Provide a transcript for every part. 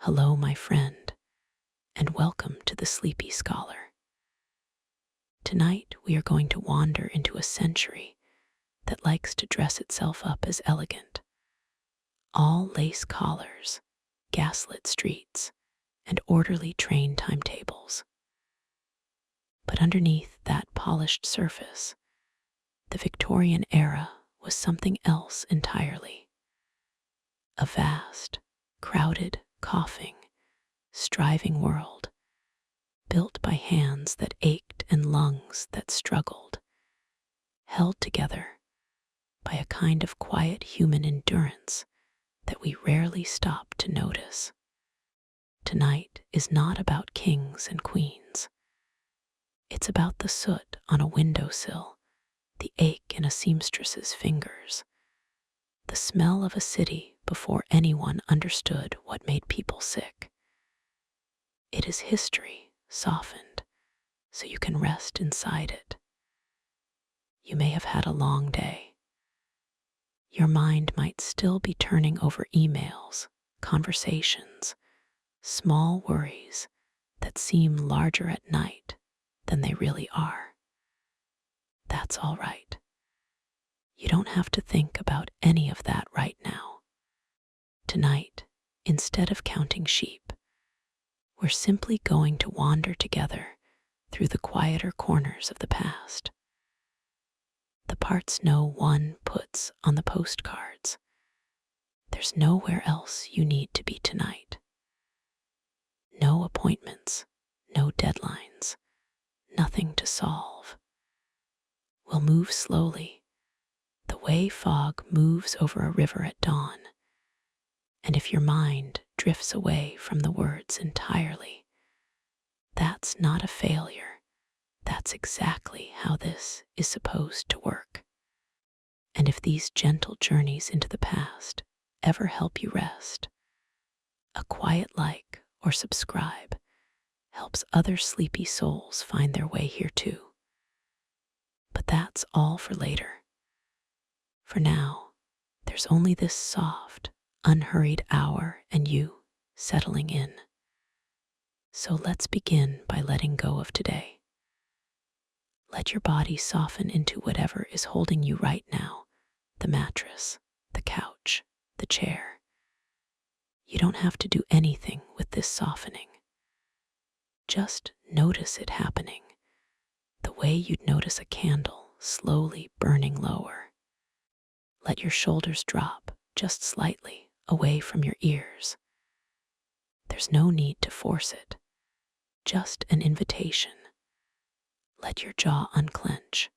Hello, my friend, and welcome to the Sleepy Scholar. Tonight, we are going to wander into a century that likes to dress itself up as elegant. All lace collars, gaslit streets, and orderly train timetables. But underneath that polished surface, the Victorian era was something else entirely. A vast, crowded, coughing, striving world, built by hands that ached and lungs that struggled, held together by a kind of quiet human endurance that we rarely stop to notice. Tonight is not about kings and queens. It's about the soot on a windowsill, the ache in a seamstress's fingers, the smell of a city before anyone understood what made people sick. It is history softened so you can rest inside it. You may have had a long day. Your mind might still be turning over emails, conversations, small worries that seem larger at night than they really are. That's all right. You don't have to think about any of that right now. Tonight, instead of counting sheep, we're simply going to wander together through the quieter corners of the past. The parts no one puts on the postcards. There's nowhere else you need to be tonight. No appointments, no deadlines, nothing to solve. We'll move slowly, the way fog moves over a river at dawn. And if your mind drifts away from the words entirely, that's not a failure. That's exactly how this is supposed to work. And if these gentle journeys into the past ever help you rest, a quiet like or subscribe helps other sleepy souls find their way here too. But that's all for later. For now, there's only this soft, unhurried hour and you settling in. So let's begin by letting go of today. Let your body soften into whatever is holding you right now, the mattress, the couch, the chair. You don't have to do anything with this softening. Just notice it happening, the way you'd notice a candle slowly burning lower. Let your shoulders drop just slightly away from your ears. There's no need to force it, just an invitation. Let your jaw unclench.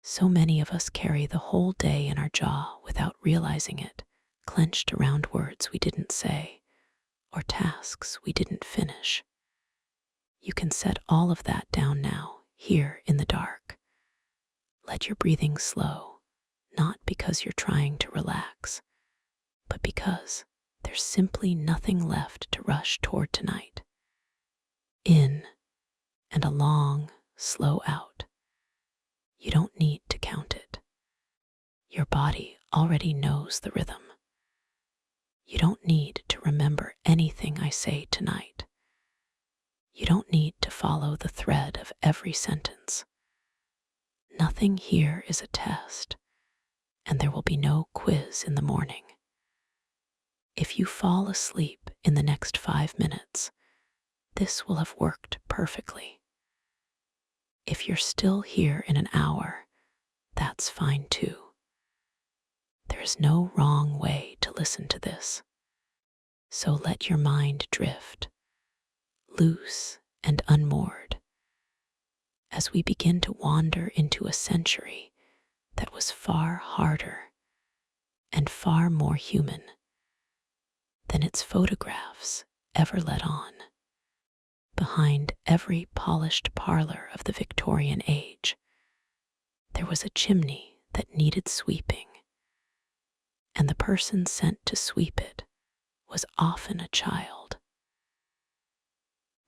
So many of us carry the whole day in our jaw without realizing it, clenched around words we didn't say or tasks we didn't finish. You can set all of that down now, here in the dark. Let your breathing slow, not because you're trying to relax, but because there's simply nothing left to rush toward tonight. In and a long, slow out. You don't need to count it. Your body already knows the rhythm. You don't need to remember anything I say tonight. You don't need to follow the thread of every sentence. Nothing here is a test, and there will be no quiz in the morning. If you fall asleep in the next 5 minutes, this will have worked perfectly. If you're still here in an hour, that's fine too. There is no wrong way to listen to this. So let your mind drift, loose and unmoored, as we begin to wander into a century that was far harder and far more human than its photographs ever let on. Behind every polished parlor of the Victorian age, there was a chimney that needed sweeping, and the person sent to sweep it was often a child.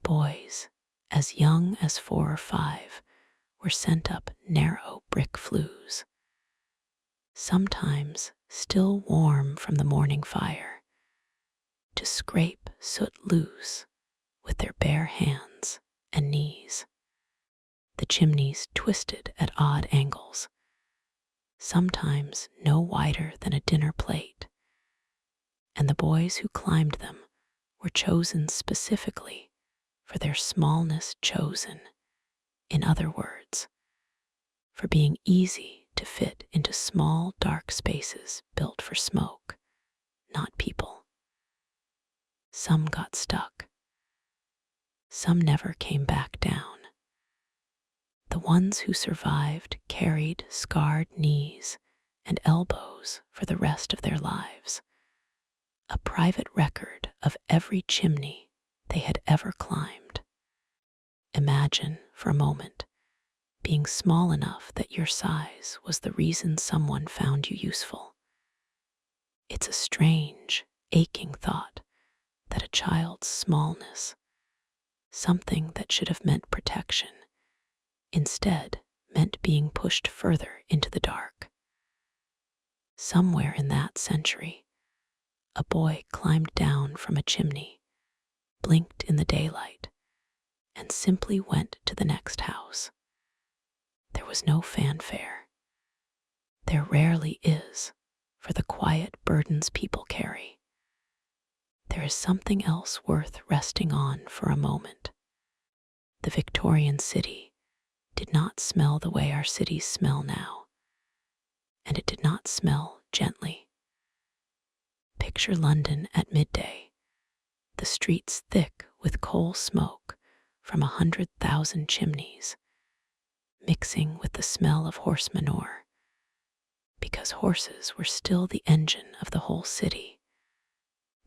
Boys, as young as 4 or 5, were sent up narrow brick flues, sometimes still warm from the morning fire, to scrape soot loose with their bare hands and knees. The chimneys twisted at odd angles, sometimes no wider than a dinner plate, and the boys who climbed them were chosen specifically for their smallness chosen, in other words, for being easy to fit into small, dark spaces built for smoke, not people. Some got stuck. Some never came back down. The ones who survived carried scarred knees and elbows for the rest of their lives, a private record of every chimney they had ever climbed. Imagine, for a moment, being small enough that your size was the reason someone found you useful. It's a strange, aching thought that a child's smallness, something that should have meant protection, instead meant being pushed further into the dark. Somewhere in that century, a boy climbed down from a chimney, blinked in the daylight, and simply went to the next house. There was no fanfare. There rarely is for the quiet burdens people carry. There is something else worth resting on for a moment. The Victorian city did not smell the way our cities smell now, and it did not smell gently. Picture London at midday, the streets thick with coal smoke from 100,000 chimneys, mixing with the smell of horse manure, because horses were still the engine of the whole city,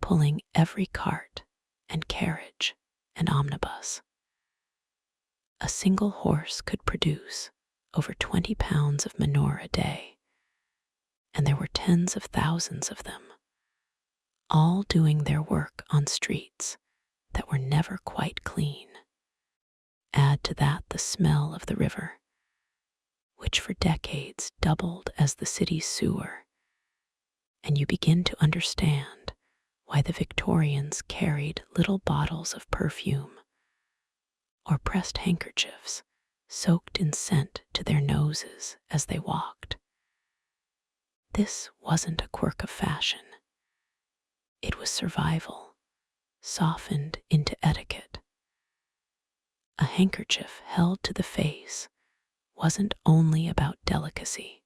pulling every cart and carriage and omnibus. A single horse could produce over 20 pounds of manure a day, and there were tens of thousands of them, all doing their work on streets that were never quite clean. Add to that the smell of the river, which for decades doubled as the city's sewer, and you begin to understand why the Victorians carried little bottles of perfume or pressed handkerchiefs soaked in scent to their noses as they walked. This wasn't a quirk of fashion. It was survival, softened into etiquette. A handkerchief held to the face wasn't only about delicacy.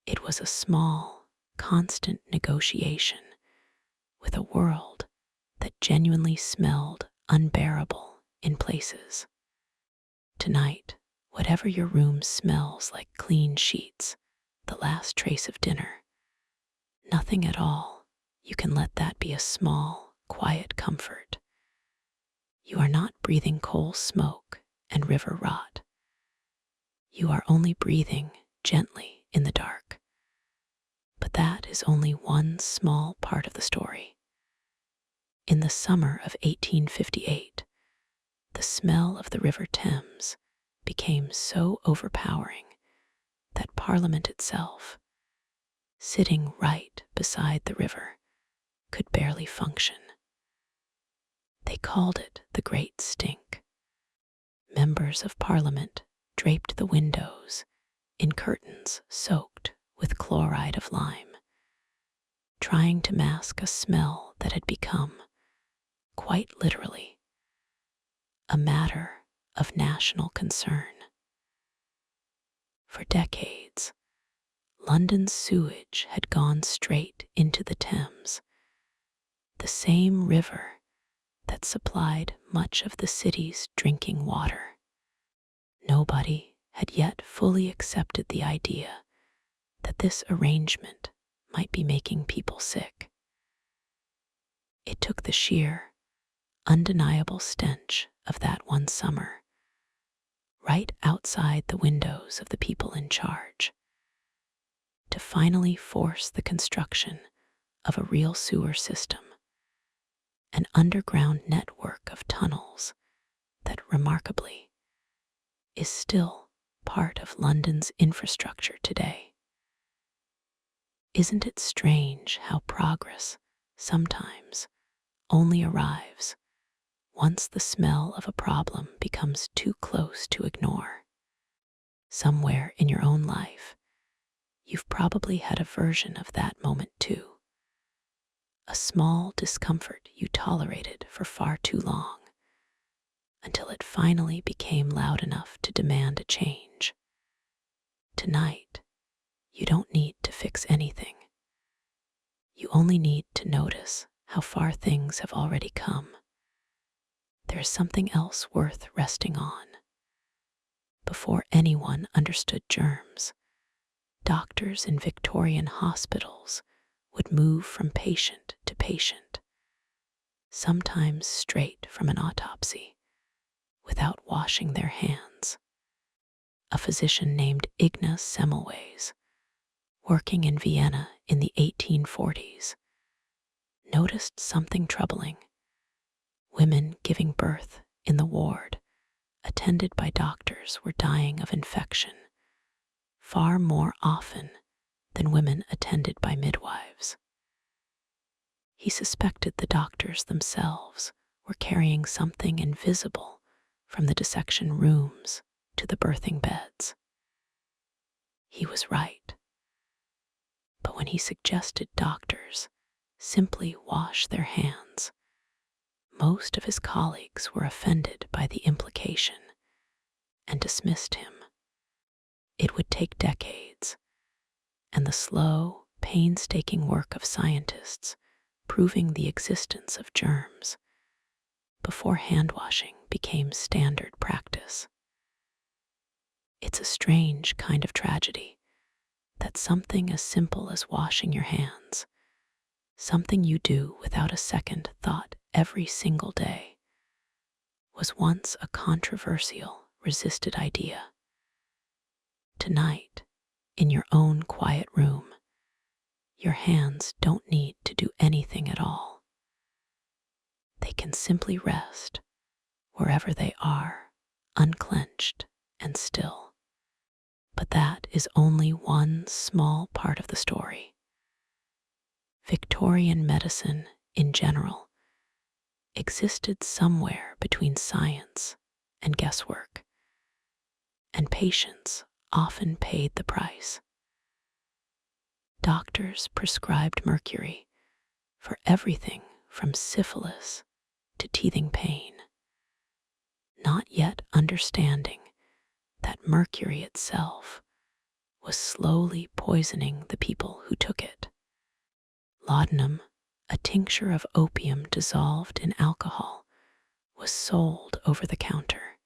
It was a small, constant negotiation with a world that genuinely smelled unbearable in places. Tonight, whatever your room smells like clean sheets, the last trace of dinner, nothing at all, you can let that be a small, quiet comfort. You are not breathing coal smoke and river rot. You are only breathing gently in the dark. But that is only one small part of the story. In the summer of 1858, the smell of the River Thames became so overpowering that Parliament itself, sitting right beside the river, could barely function. They called it the Great Stink. Members of Parliament draped the windows in curtains soaked with chloride of lime, trying to mask a smell that had become, quite literally, a matter of national concern. For decades, London's sewage had gone straight into the Thames, the same river that supplied much of the city's drinking water. Nobody had yet fully accepted the idea that this arrangement might be making people sick. It took the sheer, undeniable stench of that one summer, right outside the windows of the people in charge, to finally force the construction of a real sewer system, an underground network of tunnels that, remarkably, is still part of London's infrastructure today. Isn't it strange how progress sometimes only arrives once the smell of a problem becomes too close to ignore. Somewhere in your own life, you've probably had a version of that moment too. A small discomfort you tolerated for far too long, until it finally became loud enough to demand a change. Tonight, you don't need to fix anything. You only need to notice how far things have already come. There is something else worth resting on. Before anyone understood germs, doctors in Victorian hospitals would move from patient to patient, sometimes straight from an autopsy, without washing their hands. A physician named Ignaz Semmelweis, working in Vienna in the 1840s, noticed something troubling. Women giving birth in the ward, attended by doctors, were dying of infection far more often than women attended by midwives. He suspected the doctors themselves were carrying something invisible from the dissection rooms to the birthing beds. He was right. But when he suggested doctors simply wash their hands, most of his colleagues were offended by the implication and dismissed him. It would take decades, and the slow, painstaking work of scientists proving the existence of germs before hand washing became standard practice. It's a strange kind of tragedy that something as simple as washing your hands, something you do without a second thought every single day, was once a controversial, resisted idea. Tonight, in your own quiet room, your hands don't need to do anything at all. They can simply rest wherever they are, unclenched and still. But that is only one small part of the story. Victorian medicine, in general, existed somewhere between science and guesswork, and patients often paid the price. Doctors prescribed mercury for everything from syphilis to teething pain, not yet understanding that mercury itself was slowly poisoning the people who took it. Laudanum, a tincture of opium dissolved in alcohol, was sold over the counter,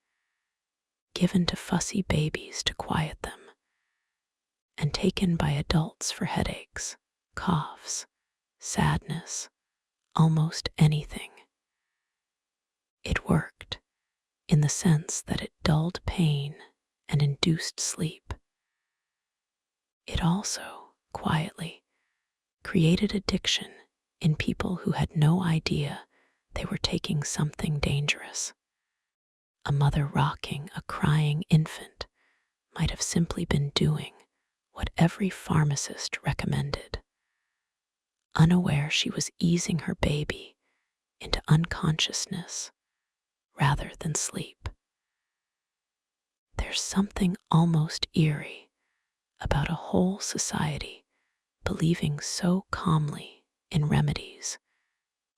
given to fussy babies to quiet them, and taken by adults for headaches, coughs, sadness, almost anything. It worked, in the sense that it dulled pain and induced sleep. It also, quietly, created addiction in people who had no idea they were taking something dangerous. A mother rocking a crying infant might have simply been doing what every pharmacist recommended, unaware she was easing her baby into unconsciousness rather than sleep. There's something almost eerie about a whole society believing so calmly in remedies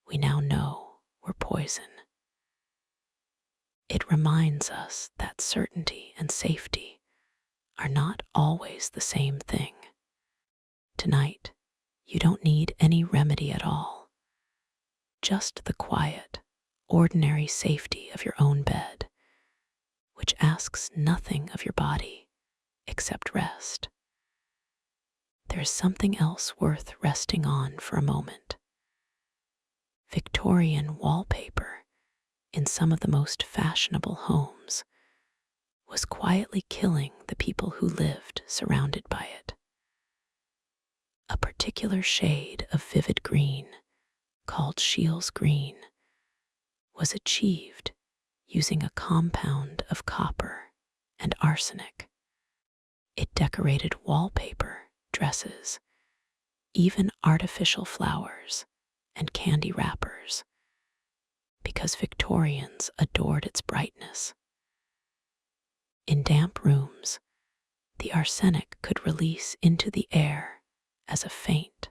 we now know were poison. It reminds us that certainty and safety are not always the same thing. Tonight, you don't need any remedy at all, just the quiet, ordinary safety of your own bed, which asks nothing of your body except rest. There is something else worth resting on for a moment. Victorian wallpaper in some of the most fashionable homes was quietly killing the people who lived surrounded by it. A particular shade of vivid green, called Scheele's green, was achieved using a compound of copper and arsenic. It decorated wallpaper, dresses, even artificial flowers and candy wrappers, because Victorians adored its brightness. In damp rooms, the arsenic could release into the air as a faint,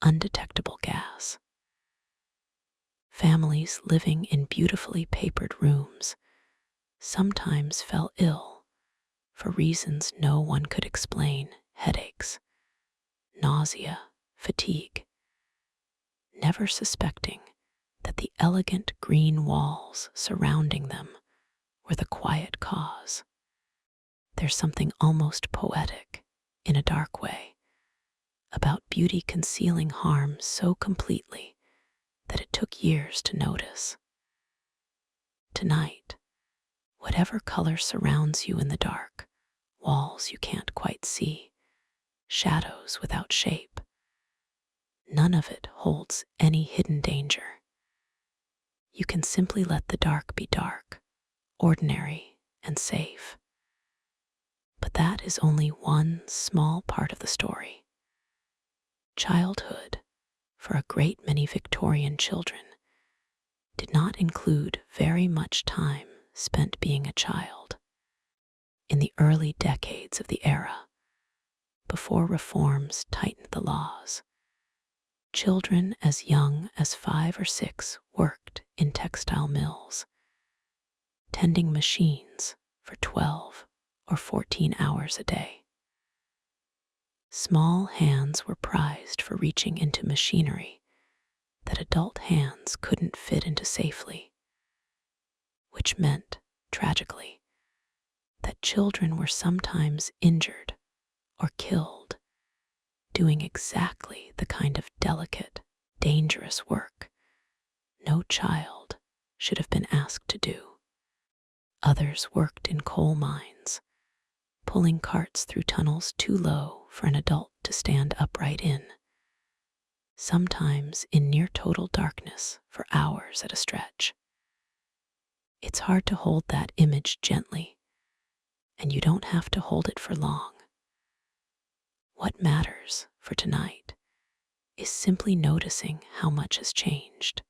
undetectable gas. Families living in beautifully papered rooms sometimes fell ill for reasons no one could explain: headaches, nausea, fatigue, never suspecting that the elegant green walls surrounding them were the quiet cause. There's something almost poetic, in a dark way, about beauty concealing harm so completely that it took years to notice. Tonight, whatever color surrounds you in the dark, walls you can't quite see, shadows without shape, none of it holds any hidden danger. You can simply let the dark be dark, ordinary, and safe. But that is only one small part of the story. Childhood, for a great many Victorian children, did not include very much time spent being a child. In the early decades of the era, before reforms tightened the laws, children as young as 5 or 6 worked in textile mills, tending machines for 12 or 14 hours a day. Small hands were prized for reaching into machinery that adult hands couldn't fit into safely, which meant, tragically, that children were sometimes injured or killed doing exactly the kind of delicate, dangerous work no child should have been asked to do. Others worked in coal mines, pulling carts through tunnels too low for an adult to stand upright in, sometimes in near total darkness for hours at a stretch. It's hard to hold that image gently, and you don't have to hold it for long. What matters for tonight is simply noticing how much has changed,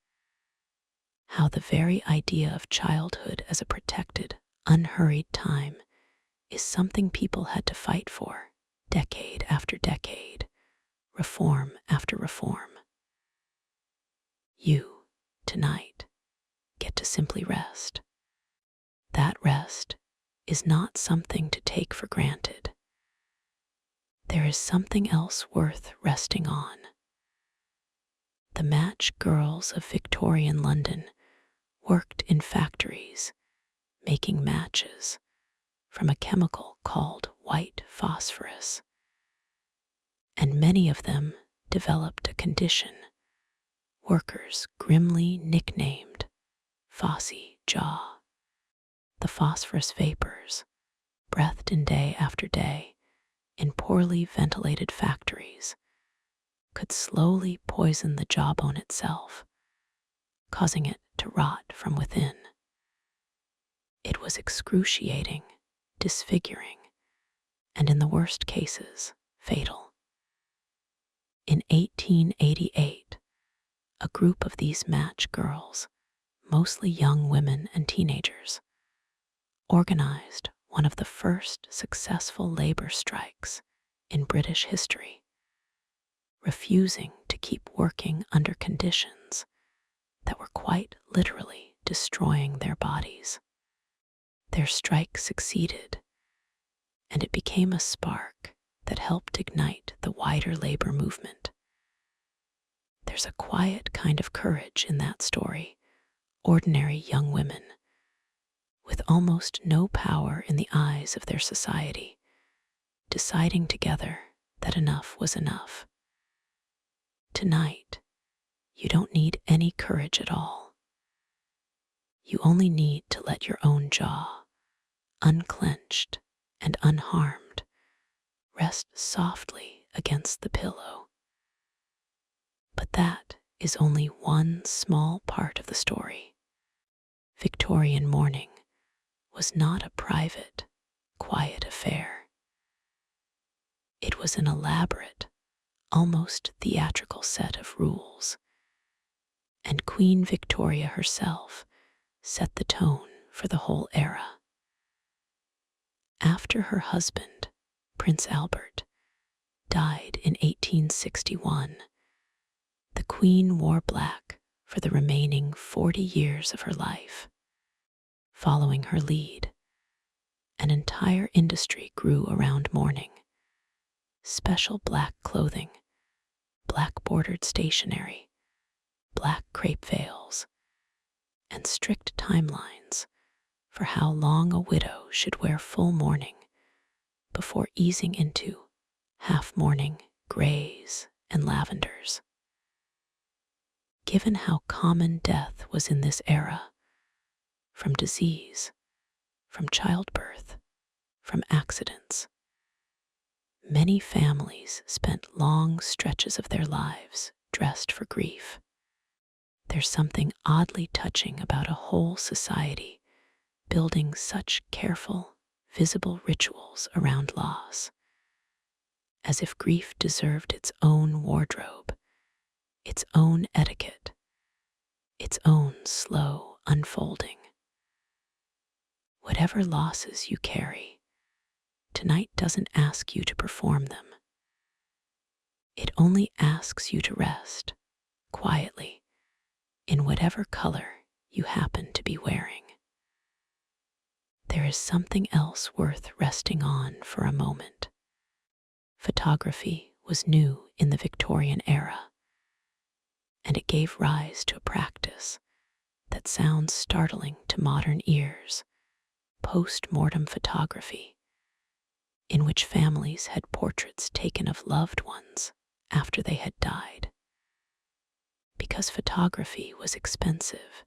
how the very idea of childhood as a protected, unhurried time is something people had to fight for, decade after decade, reform after reform. You, tonight, get to simply rest. That rest is not something to take for granted. There is something else worth resting on. The match girls of Victorian London worked in factories, making matches from a chemical called white phosphorus, and many of them developed a condition workers grimly nicknamed Phossy Jaw. The phosphorus vapors, breathed in day after day in poorly ventilated factories, could slowly poison the jawbone itself, causing it to rot from within. It was excruciating, disfiguring, and in the worst cases, fatal. In 1888, a group of these match girls, mostly young women and teenagers, organized one of the first successful labor strikes in British history, refusing to keep working under conditions that were quite literally destroying their bodies. Their strike succeeded, and it became a spark that helped ignite the wider labor movement. There's a quiet kind of courage in that story. Ordinary young women, with almost no power in the eyes of their society, deciding together that enough was enough. Tonight, you don't need any courage at all. You only need to let your own jaw, unclenched and unharmed, rest softly against the pillow. But that is only one small part of the story. Victorian mourning was not a private, quiet affair. It was an elaborate, almost theatrical set of rules and Queen Victoria herself set the tone for the whole era. After her husband, Prince Albert, died in 1861, the Queen wore black for the remaining 40 years of her life. Following her lead, an entire industry grew around mourning. Special black clothing, black bordered stationery, black crepe veils, and strict timelines for how long a widow should wear full mourning before easing into half-mourning grays and lavenders. Given how common death was in this era, from disease, from childbirth, from accidents, many families spent long stretches of their lives dressed for grief. There's something oddly touching about a whole society building such careful, visible rituals around loss, as if grief deserved its own wardrobe, its own etiquette, its own slow unfolding. Whatever losses you carry, tonight doesn't ask you to perform them. It only asks you to rest, quietly, in whatever color you happen to be wearing. There is something else worth resting on for a moment. Photography was new in the Victorian era, and it gave rise to a practice that sounds startling to modern ears: post-mortem photography, in which families had portraits taken of loved ones after they had died. Because photography was expensive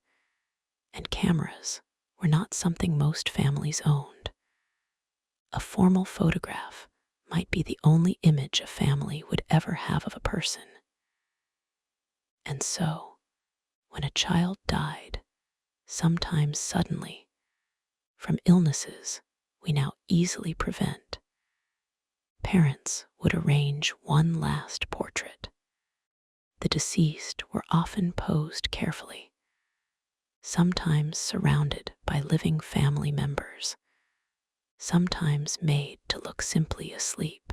and cameras were not something most families owned, a formal photograph might be the only image a family would ever have of a person. And so, when a child died, sometimes suddenly, from illnesses we now easily prevent, parents would arrange one last portrait. The deceased were often posed carefully, sometimes surrounded by living family members, sometimes made to look simply asleep.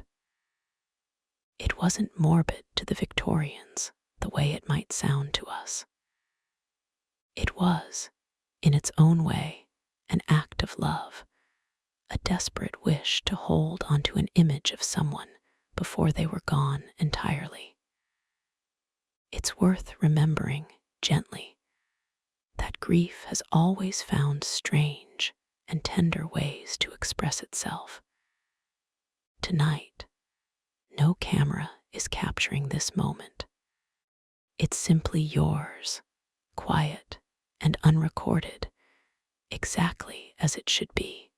It wasn't morbid to the Victorians the way it might sound to us. It was, in its own way, an act of love, a desperate wish to hold onto an image of someone before they were gone entirely. It's worth remembering gently that grief has always found strange and tender ways to express itself. Tonight, no camera is capturing this moment. It's simply yours, quiet and unrecorded, exactly as it should be.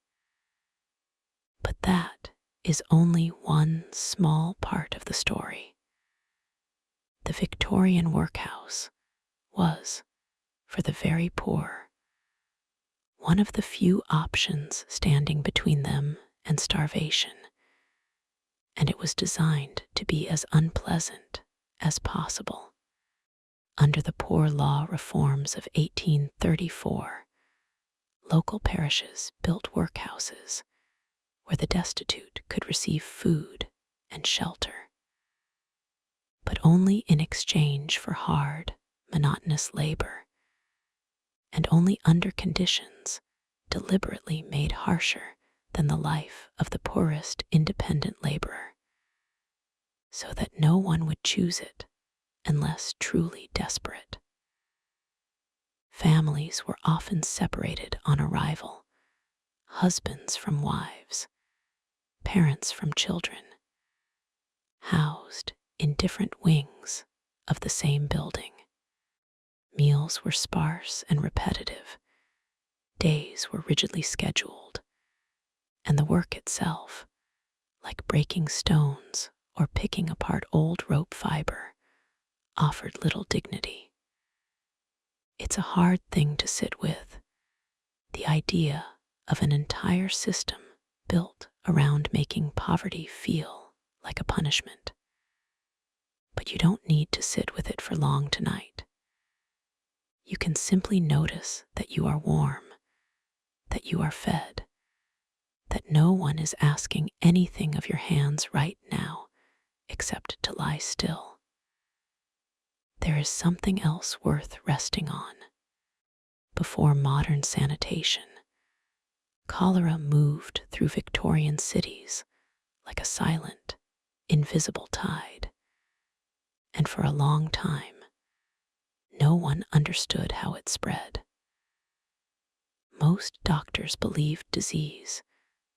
But that is only one small part of the story. The Victorian workhouse was, for the very poor, one of the few options standing between them and starvation, and it was designed to be as unpleasant as possible. Under the Poor Law reforms of 1834, local parishes built workhouses where the destitute could receive food and shelter, but only in exchange for hard, monotonous labor, and only under conditions deliberately made harsher than the life of the poorest independent laborer, so that no one would choose it unless truly desperate. Families were often separated on arrival, husbands from wives, parents from children, housed in different wings of the same building. Meals were sparse and repetitive, days were rigidly scheduled, and the work itself, like breaking stones or picking apart old rope fiber, offered little dignity. It's a hard thing to sit with, the idea of an entire system built around making poverty feel like a punishment. But you don't need to sit with it for long tonight. you can simply notice that you are warm, that you are fed, that no one is asking anything of your hands right now except to lie still. There is something else worth resting on. Before modern sanitation, cholera moved through Victorian cities like a silent, invisible tide, and for a long time, no one understood how it spread. Most doctors believed disease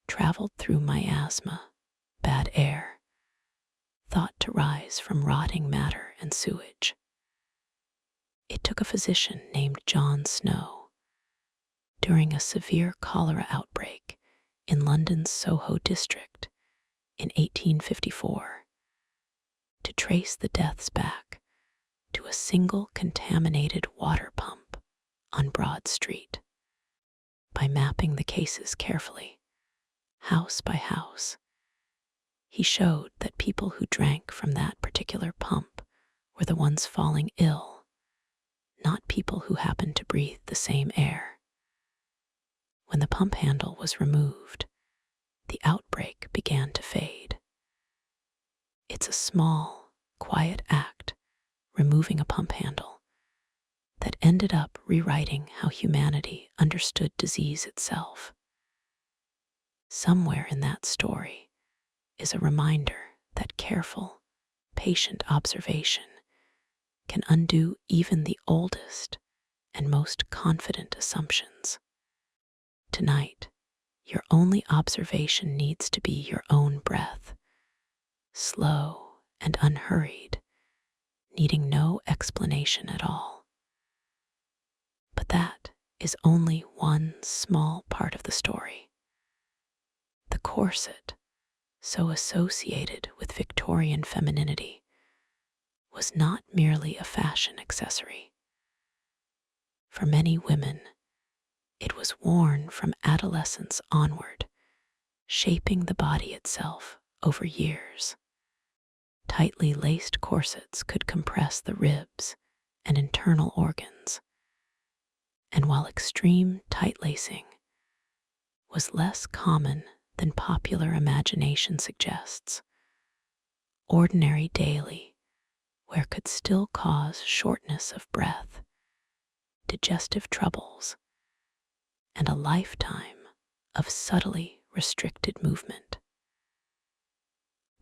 traveled through miasma, bad air, thought to rise from rotting matter and sewage. It took a physician named John Snow, during a severe cholera outbreak in London's Soho district in 1854, to trace the deaths back to a single contaminated water pump on Broad Street. By mapping the cases carefully, house by house, he showed that people who drank from that particular pump were the ones falling ill, not people who happened to breathe the same air. When the pump handle was removed, the outbreak began to fade. It's a small, quiet act, removing a pump handle, that ended up rewriting how humanity understood disease itself. Somewhere in that story is a reminder that careful, patient observation can undo even the oldest and most confident assumptions. Tonight, your only observation needs to be your own breath, slow and unhurried, needing no explanation at all. But that is only one small part of the story. The corset, so associated with Victorian femininity, was not merely a fashion accessory. For many women, it was worn from adolescence onward, shaping the body itself over years. Tightly laced corsets could compress the ribs and internal organs, and while extreme tight lacing was less common than popular imagination suggests, ordinary daily wear could still cause shortness of breath, digestive troubles, and a lifetime of subtly restricted movement.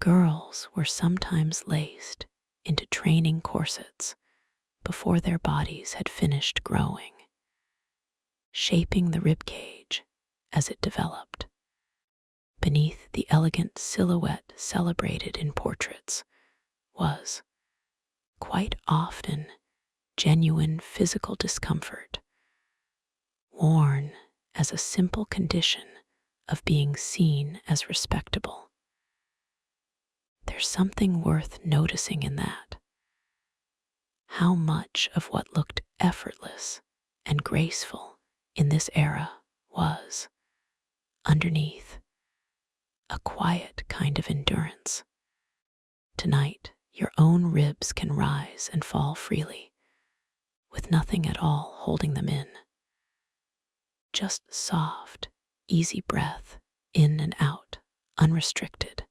Girls were sometimes laced into training corsets before their bodies had finished growing, shaping the rib cage as it developed. Beneath the elegant silhouette celebrated in portraits was, quite often, genuine physical discomfort, worn as a simple condition of being seen as respectable. There's something worth noticing in that. How much of what looked effortless and graceful in this era was, underneath, a quiet kind of endurance. Tonight, your own ribs can rise and fall freely, with nothing at all holding them in. Just soft, easy breath, in and out, unrestricted.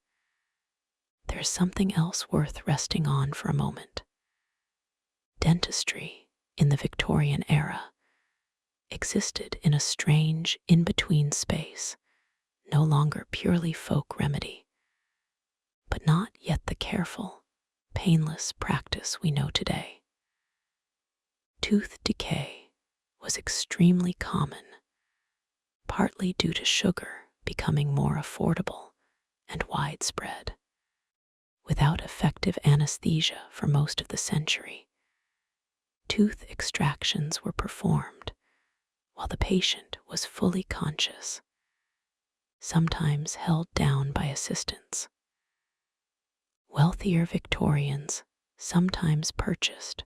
There's something else worth resting on for a moment. Dentistry, in the Victorian era, existed in a strange in-between space, no longer purely folk remedy, but not yet the careful, painless practice we know today. Tooth decay was extremely common, partly due to sugar becoming more affordable and widespread. Without effective anesthesia for most of the century, tooth extractions were performed while the patient was fully conscious, sometimes held down by assistants. Wealthier Victorians sometimes purchased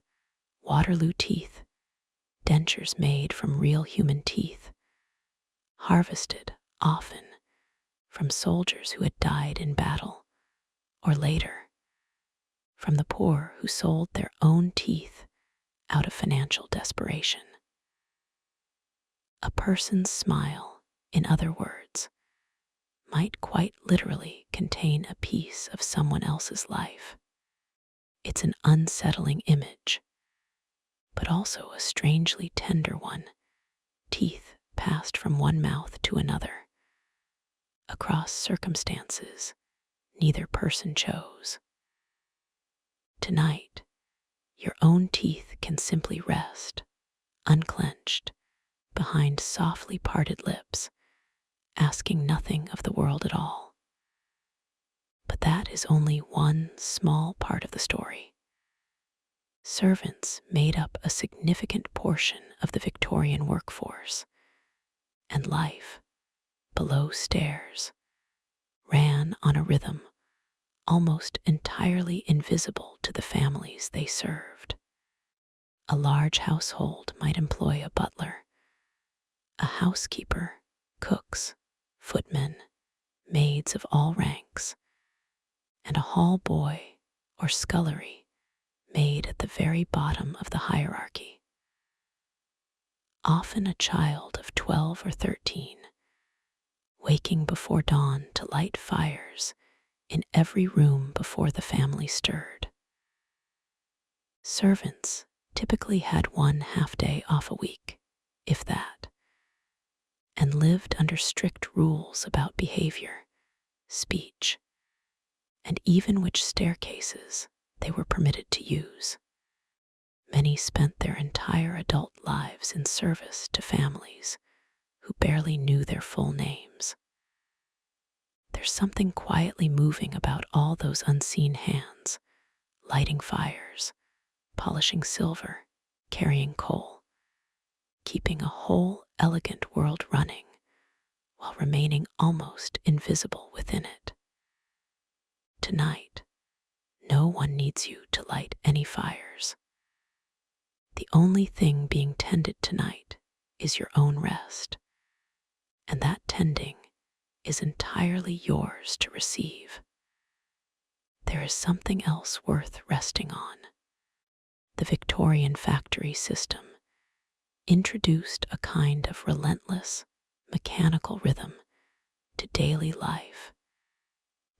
Waterloo teeth, dentures made from real human teeth, harvested often from soldiers who had died in battle, or later, from the poor who sold their own teeth out of financial desperation. A person's smile, in other words, might quite literally contain a piece of someone else's life. It's an unsettling image, but also a strangely tender one, teeth passed from one mouth to another, across circumstances neither person chose. Tonight, your own teeth can simply rest, unclenched, behind softly parted lips, asking nothing of the world at all. But that is only one small part of the story. Servants made up a significant portion of the Victorian workforce, and life, below stairs, ran on a rhythm almost entirely invisible to the families they served. A large household might employ a butler, a housekeeper, cooks, footmen, maids of all ranks, and a hall boy or scullery maid at the very bottom of the hierarchy. Often a child of 12 or 13, waking before dawn to light fires in every room before the family stirred. Servants typically had one half-day off a week, if that, and lived under strict rules about behavior, speech, and even which staircases they were permitted to use. Many spent their entire adult lives in service to families who barely knew their full names. There's something quietly moving about all those unseen hands, lighting fires, polishing silver, carrying coal, keeping a whole elegant world running while remaining almost invisible within it. Tonight, no one needs you to light any fires. The only thing being tended tonight is your own rest, and that tending is entirely yours to receive. There is something else worth resting on. The Victorian factory system introduced a kind of relentless, mechanical rhythm to daily life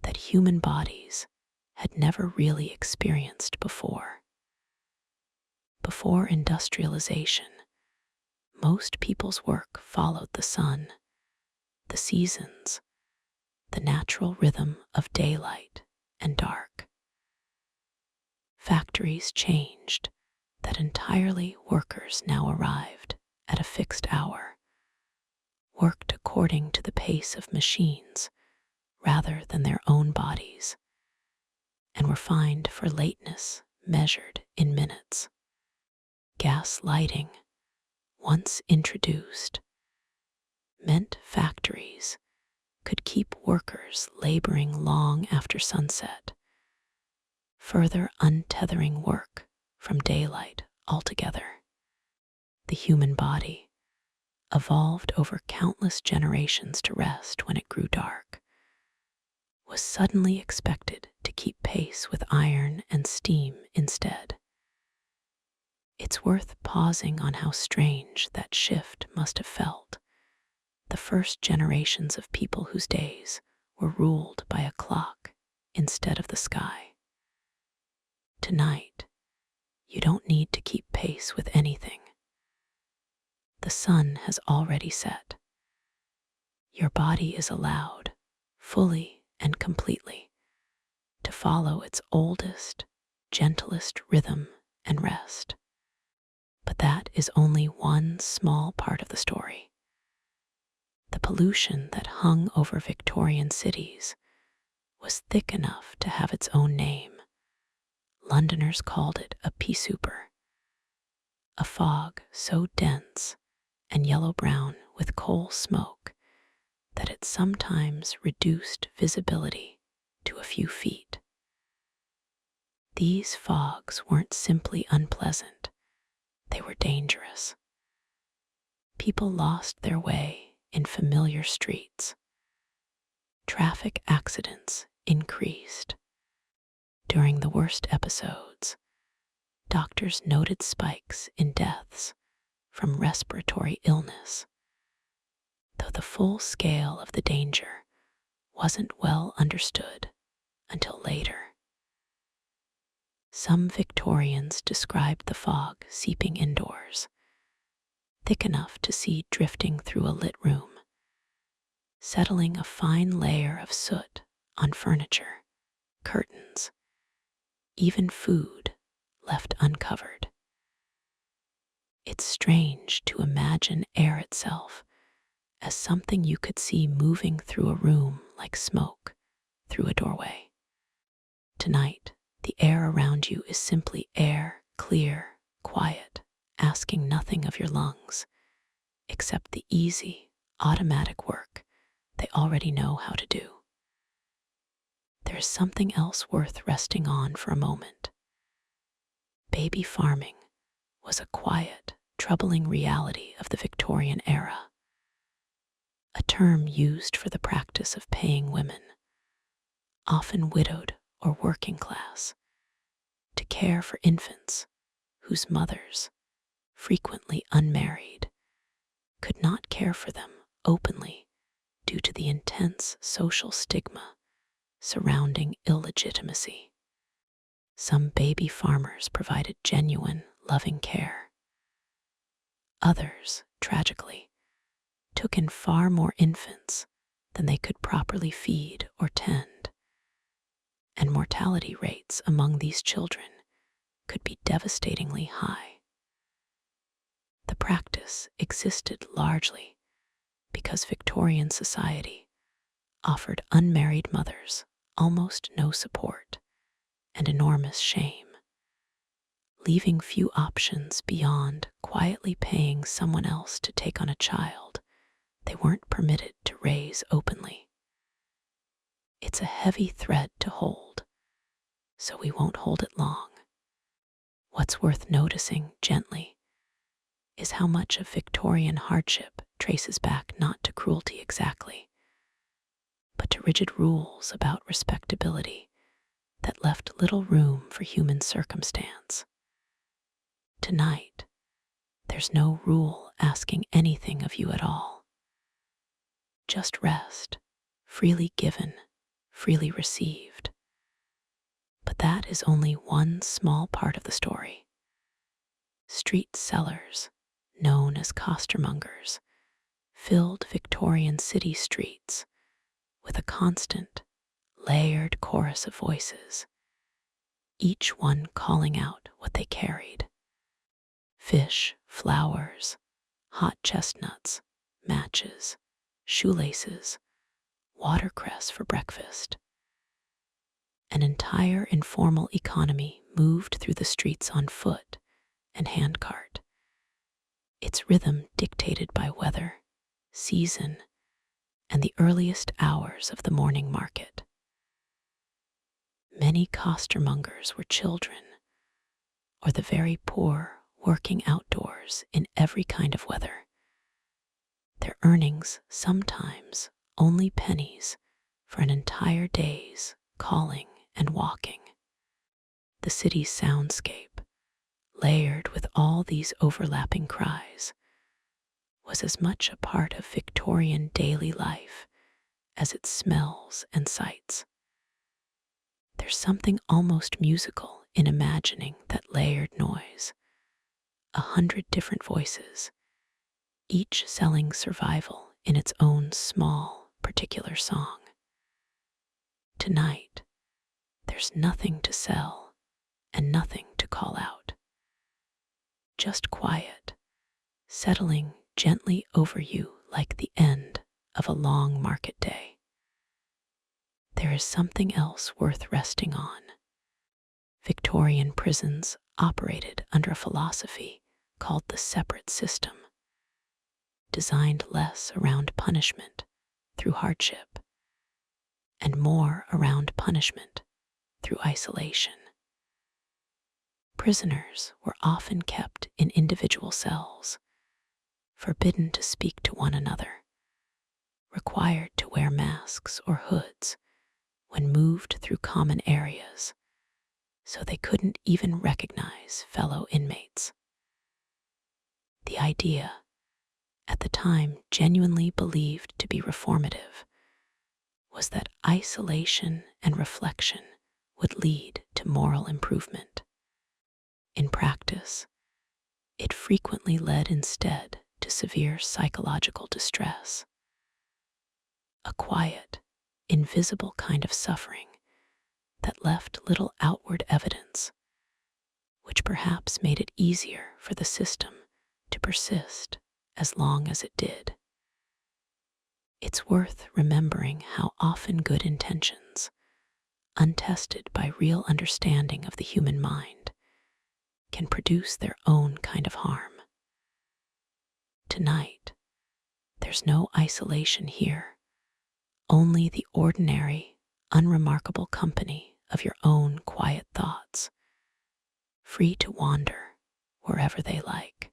that human bodies had never really experienced before. Before industrialization, most people's work followed the sun, the seasons, the natural rhythm of daylight and dark. Factories changed that entirely workers now arrived at a fixed hour, worked according to the pace of machines rather than their own bodies, and were fined for lateness measured in minutes. Gas lighting, once introduced, meant factories could keep workers laboring long after sunset, further untethering work from daylight altogether. The human body, evolved over countless generations to rest when it grew dark, was suddenly expected to keep pace with iron and steam instead. It's worth pausing on how strange that shift must have felt. The first generations of people whose days were ruled by a clock instead of the sky. Tonight, you don't need to keep pace with anything. The sun has already set. Your body is allowed, fully and completely, to follow its oldest, gentlest rhythm and rest. But that is only one small part of the story. The pollution that hung over Victorian cities was thick enough to have its own name. Londoners called it a pea souper, a fog so dense and yellow-brown with coal smoke that it sometimes reduced visibility to a few feet. These fogs weren't simply unpleasant, they were dangerous. People lost their way in familiar streets. Traffic accidents increased. During the worst episodes, doctors noted spikes in deaths from respiratory illness, though the full scale of the danger wasn't well understood until later. Some Victorians described the fog seeping indoors, thick enough to see drifting through a lit room, settling a fine layer of soot on furniture, curtains, even food left uncovered. It's strange to imagine air itself as something you could see moving through a room like smoke through a doorway. Tonight, the air around you is simply air, clear, quiet, asking nothing of your lungs except the easy, automatic work they already know how to do. There is something else worth resting on for a moment. Baby farming was a quiet, troubling reality of the Victorian era, a term used for the practice of paying women, often widowed or working class, to care for infants whose mothers, frequently unmarried, could not care for them openly due to the intense social stigma surrounding illegitimacy. Some baby farmers provided genuine, loving care. Others, tragically, took in far more infants than they could properly feed or tend, and mortality rates among these children could be devastatingly high. The practice existed largely because Victorian society offered unmarried mothers almost no support and enormous shame, leaving few options beyond quietly paying someone else to take on a child they weren't permitted to raise openly. It's a heavy thread to hold, so we won't hold it long. What's worth noticing gently is how much of Victorian hardship traces back not to cruelty exactly, but to rigid rules about respectability that left little room for human circumstance. Tonight, there's no rule asking anything of you at all. Just rest, freely given, freely received. But that is only one small part of the story. Street sellers, known as costermongers, filled Victorian city streets with a constant, layered chorus of voices, each one calling out what they carried. Fish, flowers, hot chestnuts, matches, shoelaces, watercress for breakfast. An entire informal economy moved through the streets on foot and handcart, its rhythm dictated by weather, season, and the earliest hours of the morning market. Many costermongers were children, or the very poor working outdoors in every kind of weather. Their earnings sometimes only pennies for an entire day's calling and walking. The city's soundscape, layered with all these overlapping cries, was as much a part of Victorian daily life as its smells and sights. There's something almost musical in imagining that layered noise, 100 different voices, each selling survival in its own small, particular song. Tonight, there's nothing to sell and nothing to call out. Just quiet, settling gently over you like the end of a long market day. There is something else worth resting on. Victorian prisons operated under a philosophy called the separate system, designed less around punishment through hardship and more around punishment through isolation. Prisoners were often kept in individual cells, forbidden to speak to one another, required to wear masks or hoods when moved through common areas, so they couldn't even recognize fellow inmates. The idea, at the time genuinely believed to be reformative, was that isolation and reflection would lead to moral improvement. In practice, it frequently led instead to severe psychological distress, a quiet, invisible kind of suffering that left little outward evidence, which perhaps made it easier for the system to persist as long as it did. It's worth remembering how often good intentions, untested by real understanding of the human mind, can produce their own kind of harm. Tonight, there's no isolation here, only the ordinary, unremarkable company of your own quiet thoughts, free to wander wherever they like.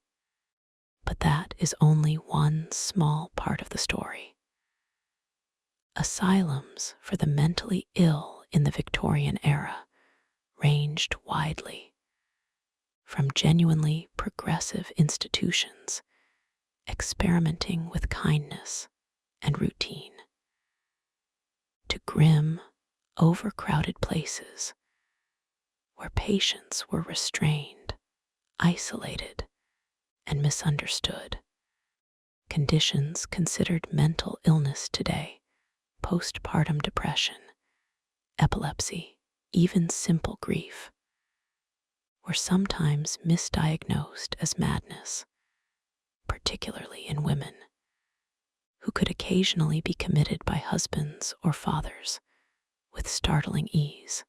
But that is only one small part of the story. Asylums for the mentally ill in the Victorian era ranged widely, from genuinely progressive institutions experimenting with kindness and routine, to grim, overcrowded places where patients were restrained, isolated, and misunderstood. Conditions considered mental illness today, postpartum depression, epilepsy, even simple grief, were sometimes misdiagnosed as madness, particularly in women, who could occasionally be committed by husbands or fathers with startling ease.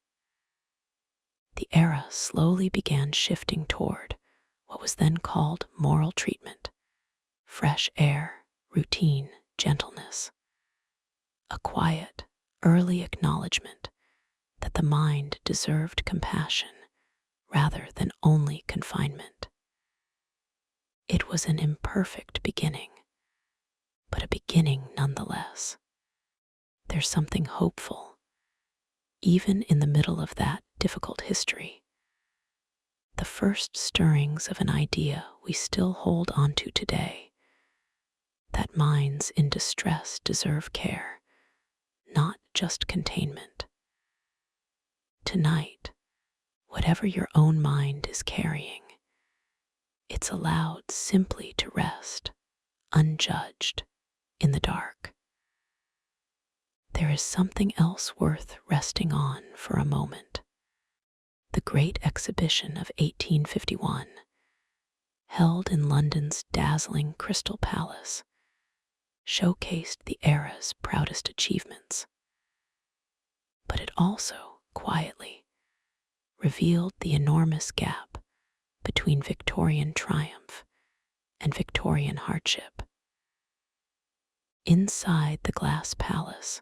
The era slowly began shifting toward what was then called moral treatment, fresh air, routine, gentleness, a quiet, early acknowledgement that the mind deserved compassion rather than only confinement. It was an imperfect beginning, but a beginning nonetheless. There's something hopeful, even in the middle of that difficult history. The first stirrings of an idea we still hold onto today, that minds in distress deserve care, not just containment. Tonight, whatever your own mind is carrying, it's allowed simply to rest, unjudged, in the dark. There is something else worth resting on for a moment. The Great Exhibition of 1851, held in London's dazzling Crystal Palace, showcased the era's proudest achievements. But it also, quietly, revealed the enormous gap between Victorian triumph and Victorian hardship. Inside the glass palace,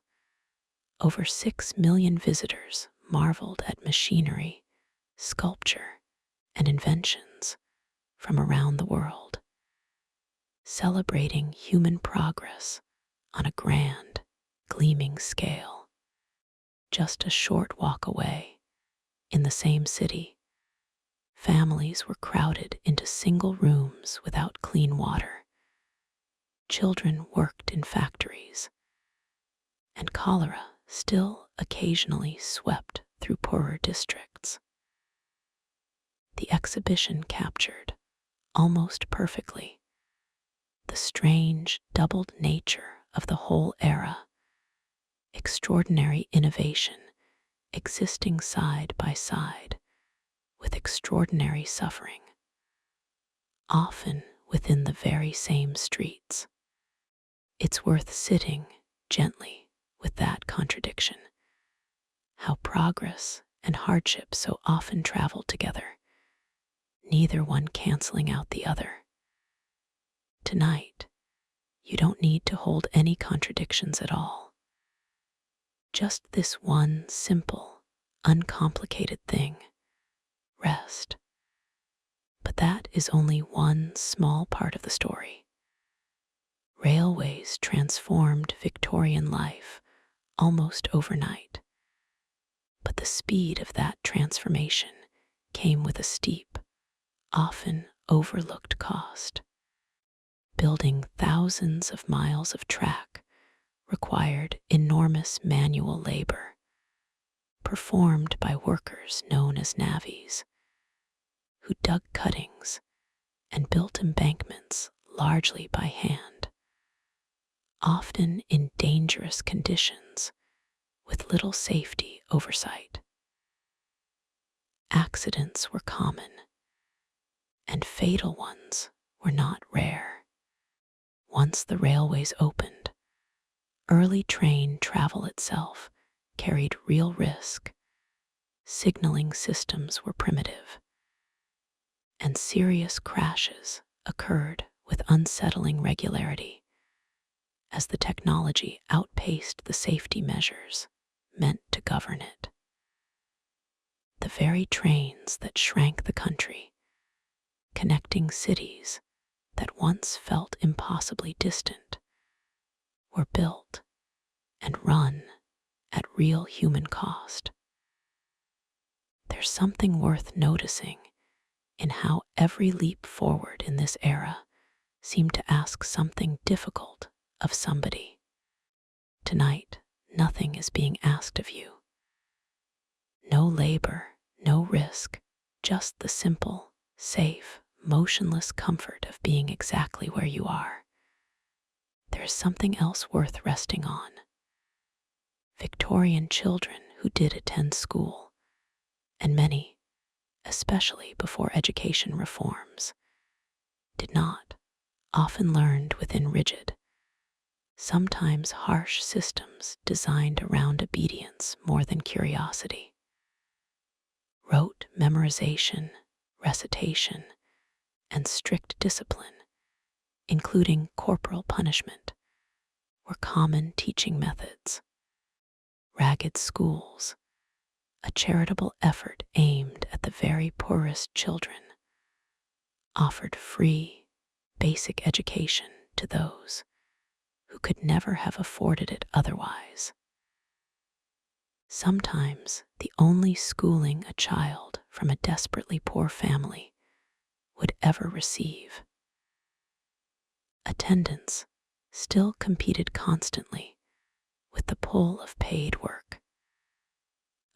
over 6 million visitors marveled at machinery, sculpture, and inventions from around the world, celebrating human progress on a grand, gleaming scale. Just a short walk away, in the same city, families were crowded into single rooms without clean water. Children worked in factories, and cholera still occasionally swept through poorer districts. The exhibition captured, almost perfectly, the strange, doubled nature of the whole era, extraordinary innovation existing side by side with extraordinary suffering, often within the very same streets. It's worth sitting gently with that contradiction, how progress and hardship so often travel together, neither one canceling out the other. Tonight, you don't need to hold any contradictions at all. Just this one simple, uncomplicated thing: rest. But that is only one small part of the story. Railways transformed Victorian life almost overnight. But the speed of that transformation came with a steep, often overlooked cost. Building thousands of miles of track required enormous manual labor, performed by workers known as navvies, who dug cuttings and built embankments largely by hand, often in dangerous conditions with little safety oversight. Accidents were common, and fatal ones were not rare. Once the railways opened, early train travel itself carried real risk. Signaling systems were primitive, and serious crashes occurred with unsettling regularity as the technology outpaced the safety measures meant to govern it. The very trains that shrank the country, connecting cities that once felt impossibly distant, were built and run at real human cost. There's something worth noticing in how every leap forward in this era seemed to ask something difficult of somebody. Tonight, nothing is being asked of you. No labor, no risk, just the simple, safe, motionless comfort of being exactly where you are. There is something else worth resting on. Victorian children who did attend school, and many, especially before education reforms, did not, often learned within rigid, sometimes harsh systems designed around obedience more than curiosity. Rote memorization, recitation, and strict discipline, including corporal punishment, were common teaching methods. Ragged schools, a charitable effort aimed at the very poorest children, offered free, basic education to those who could never have afforded it otherwise. Sometimes the only schooling a child from a desperately poor family would ever receive. Attendance still competed constantly with the pull of paid work.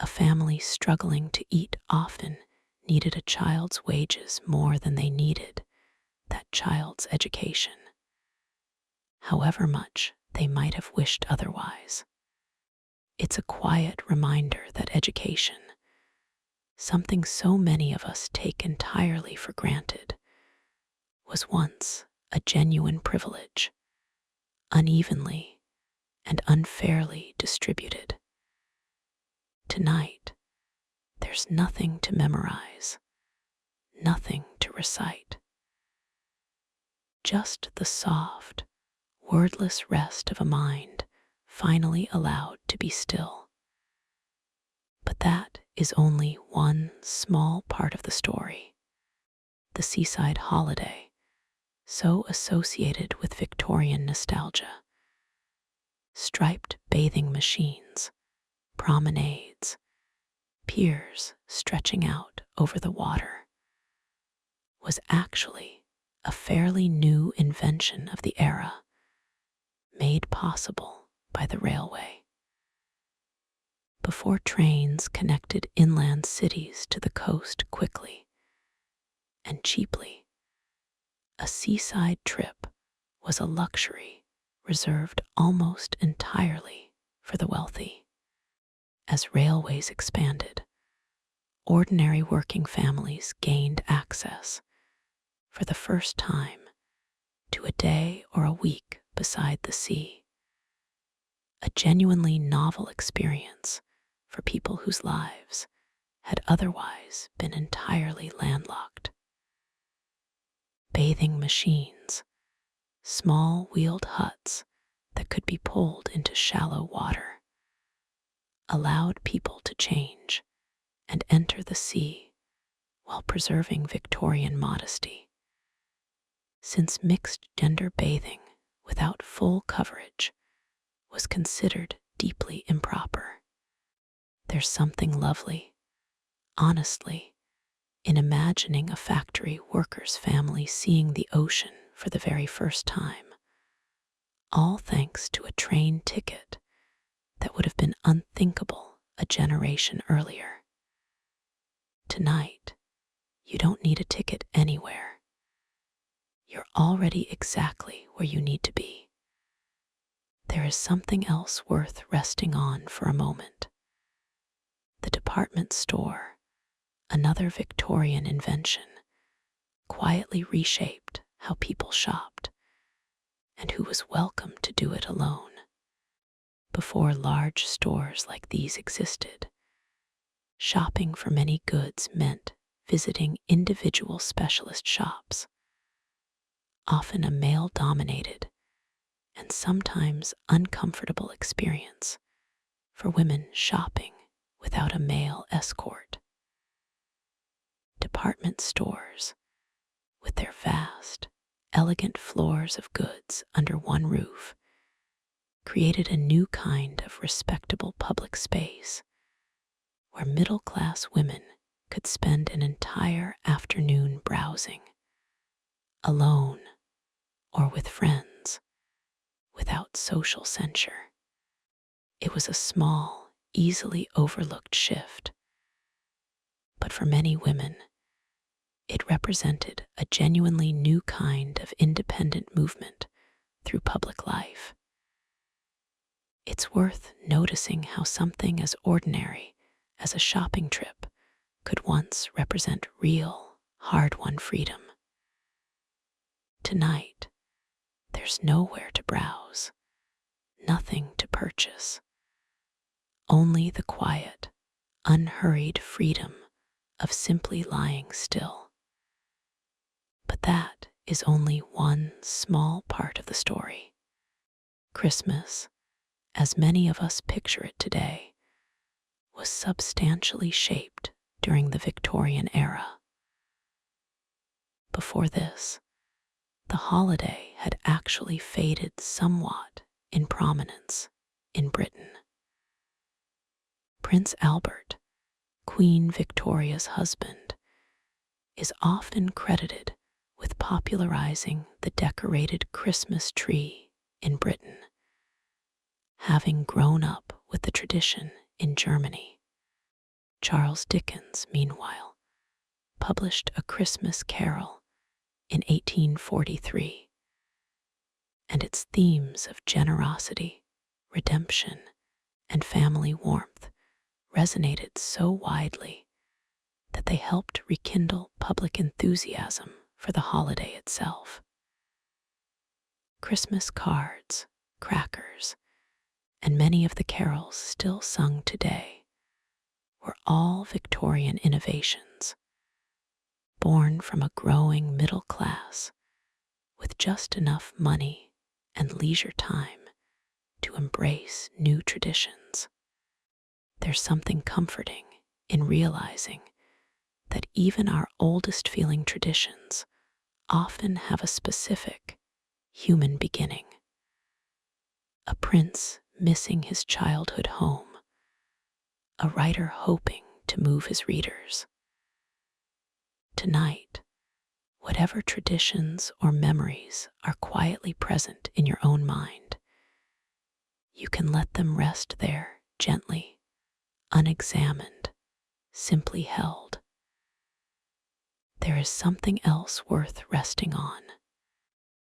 A family struggling to eat often needed a child's wages more than they needed that child's education, however much they might have wished otherwise. It's a quiet reminder that education, something so many of us take entirely for granted, was once a genuine privilege, unevenly and unfairly distributed. Tonight, there's nothing to memorize, nothing to recite. Just the soft, wordless rest of a mind finally allowed to be still. But that is only one small part of the story. The seaside holiday, so associated with Victorian nostalgia. Striped bathing machines, promenades, piers stretching out over the water, was actually a fairly new invention of the era, made possible by the railway. Before trains connected inland cities to the coast quickly and cheaply, a seaside trip was a luxury reserved almost entirely for the wealthy. As railways expanded, ordinary working families gained access, for the first time, to a day or a week beside the sea. A genuinely novel experience for people whose lives had otherwise been entirely landlocked. Bathing machines, small wheeled huts that could be pulled into shallow water, allowed people to change and enter the sea while preserving Victorian modesty. Since mixed gender bathing without full coverage was considered deeply improper, There's something lovely, honestly, in imagining a factory worker's family seeing the ocean for the very first time, all thanks to a train ticket that would have been unthinkable a generation earlier. Tonight, you don't need a ticket anywhere. You're already exactly where you need to be. There is something else worth resting on for a moment. The department store, another Victorian invention, quietly reshaped how people shopped and who was welcome to do it alone. Before large stores like these existed, shopping for many goods meant visiting individual specialist shops, often a male-dominated and sometimes uncomfortable experience for women shopping without a male escort. Department stores, with their vast, elegant floors of goods under one roof, created a new kind of respectable public space where middle-class women could spend an entire afternoon browsing, alone or with friends, without social censure. It was a small, easily overlooked shift, but for many women, it represented a genuinely new kind of independent movement through public life. It's worth noticing how something as ordinary as a shopping trip could once represent real, hard-won freedom. Tonight, there's nowhere to browse, nothing to purchase, only the quiet, unhurried freedom of simply lying still. But that is only one small part of the story. Christmas, as many of us picture it today, was substantially shaped during the Victorian era. Before this, the holiday had actually faded somewhat in prominence in Britain. Prince Albert, Queen Victoria's husband, is often credited with popularizing the decorated Christmas tree in Britain, having grown up with the tradition in Germany. Charles Dickens, meanwhile, published A Christmas Carol in 1843, and its themes of generosity, redemption, and family warmth resonated so widely that they helped rekindle public enthusiasm for the holiday itself. Christmas cards, crackers, and many of the carols still sung today were all Victorian innovations, born from a growing middle class with just enough money and leisure time to embrace new traditions. There's something comforting in realizing that even our oldest feeling traditions often have a specific human beginning. A prince missing his childhood home, a writer hoping to move his readers. Tonight, whatever traditions or memories are quietly present in your own mind, you can let them rest there gently, unexamined, simply held. There is something else worth resting on.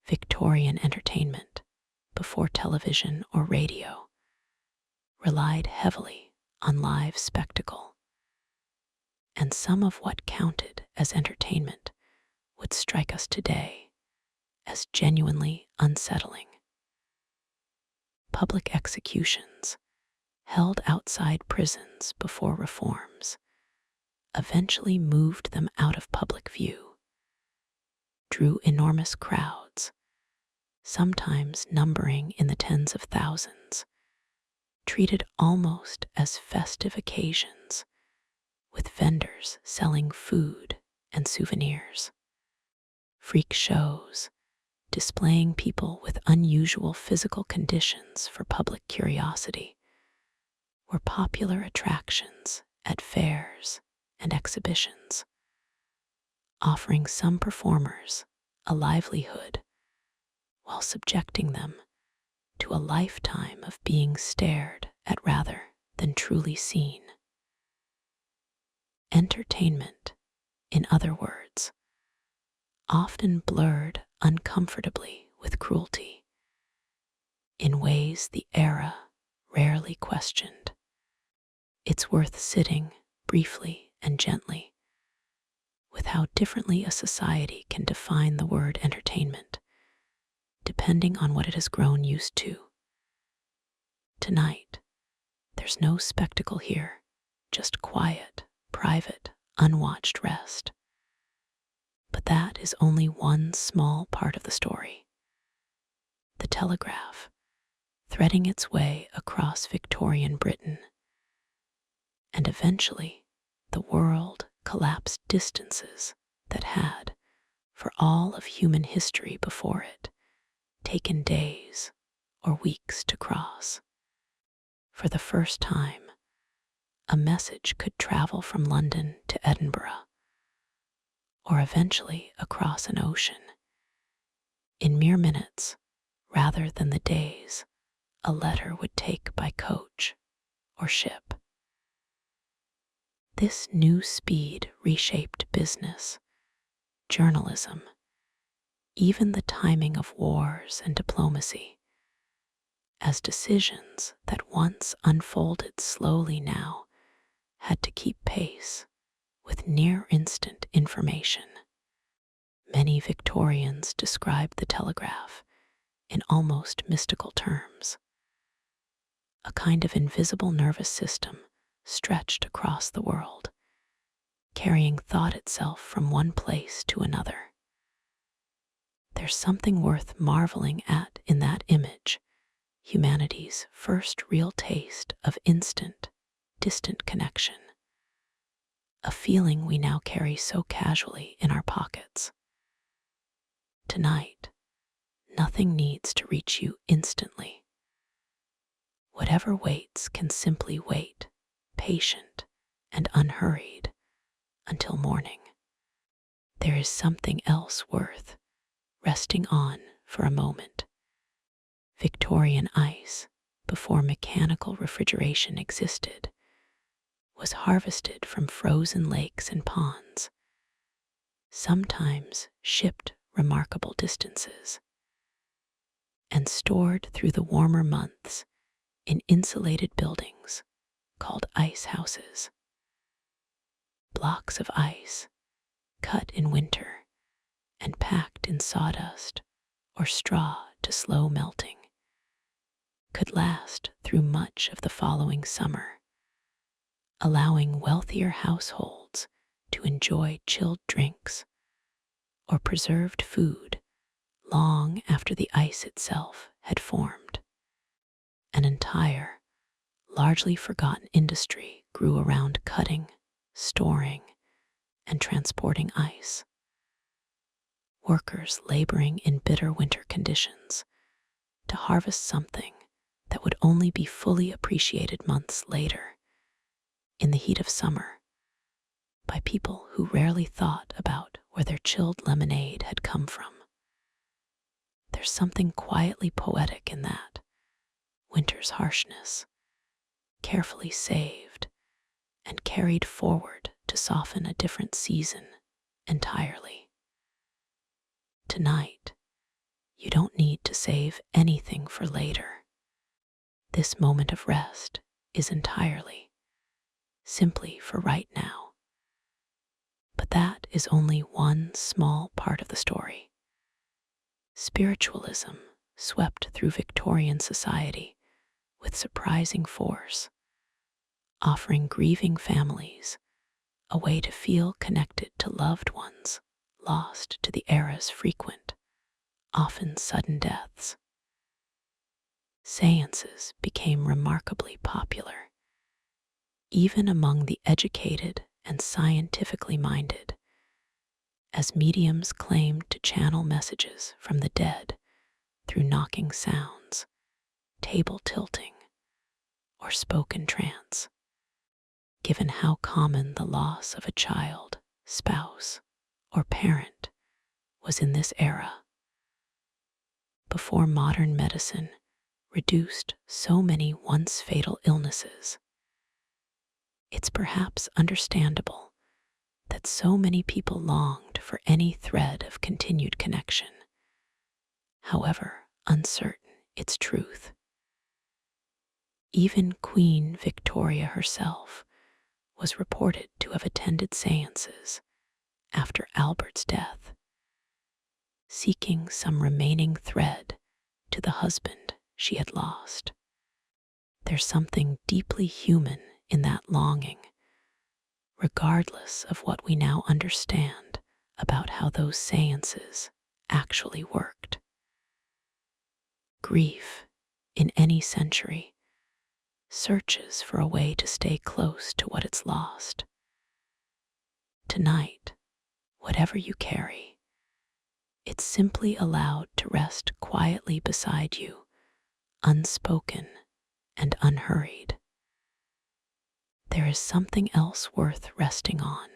Victorian entertainment, before television or radio, relied heavily on live spectacle, and some of what counted as entertainment would strike us today as genuinely unsettling. Public executions, held outside prisons before reforms, eventually moved them out of public view, drew enormous crowds, sometimes numbering in the tens of thousands, treated almost as festive occasions, with vendors selling food and souvenirs. Freak shows, displaying people with unusual physical conditions for public curiosity, were popular attractions at fairs and exhibitions, offering some performers a livelihood while subjecting them to a lifetime of being stared at rather than truly seen. Entertainment, in other words, often blurred uncomfortably with cruelty in ways the era rarely questioned. It's worth sitting briefly and gently with how differently a society can define the word entertainment, depending on what it has grown used to. Tonight, there's no spectacle here, just quiet, private, unwatched rest. But that is only one small part of the story. The telegraph, threading its way across Victorian Britain, and eventually the world collapsed distances that had, for all of human history before it, taken days or weeks to cross. For the first time, a message could travel from London to Edinburgh, or eventually across an ocean, in mere minutes rather than the days a letter would take by coach or ship. This new speed reshaped business, journalism, even the timing of wars and diplomacy, as decisions that once unfolded slowly now had to keep pace with near-instant information. Many Victorians described the telegraph in almost mystical terms, a kind of invisible nervous system stretched across the world, carrying thought itself from one place to another. There's something worth marveling at in that image, humanity's first real taste of instant, distant connection, a feeling we now carry so casually in our pockets. Tonight, nothing needs to reach you instantly. Whatever waits can simply wait, patient and unhurried, until morning. There is something else worth resting on for a moment. Victorian ice, before mechanical refrigeration existed, was harvested from frozen lakes and ponds, sometimes shipped remarkable distances, and stored through the warmer months in insulated buildings called ice houses. Blocks of ice, cut in winter and packed in sawdust or straw to slow melting, could last through much of the following summer, allowing wealthier households to enjoy chilled drinks or preserved food long after the ice itself had formed. An entire, largely forgotten industry grew around cutting, storing, and transporting ice. Workers laboring in bitter winter conditions to harvest something that would only be fully appreciated months later, in the heat of summer, by people who rarely thought about where their chilled lemonade had come from. There's something quietly poetic in that, winter's harshness, carefully saved and carried forward to soften a different season entirely. Tonight, you don't need to save anything for later. This moment of rest is entirely, simply for right now. But that is only one small part of the story. Spiritualism swept through Victorian society with surprising force, offering grieving families a way to feel connected to loved ones lost to the era's frequent, often sudden deaths. Seances became remarkably popular, even among the educated and scientifically minded, as mediums claimed to channel messages from the dead through knocking sounds, table tilting, or spoken trance. Given how common the loss of a child, spouse, or parent was in this era, before modern medicine reduced so many once fatal illnesses, it's perhaps understandable that so many people longed for any thread of continued connection, however uncertain its truth. Even Queen Victoria herself was reported to have attended seances after Albert's death, seeking some remaining thread to the husband she had lost. There's something deeply human in that longing, regardless of what we now understand about how those seances actually worked. Grief, in any century, searches for a way to stay close to what it's lost. Tonight, whatever you carry, it's simply allowed to rest quietly beside you, unspoken and unhurried. There is something else worth resting on.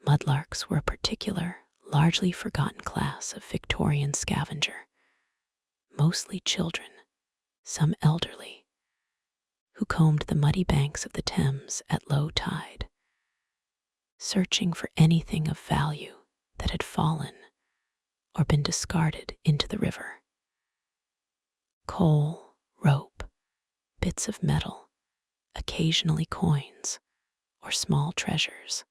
Mudlarks were a particular, largely forgotten class of Victorian scavenger, mostly children, some elderly, who combed the muddy banks of the Thames at low tide, searching for anything of value that had fallen or been discarded into the river. Coal, rope, bits of metal, occasionally coins or small treasures.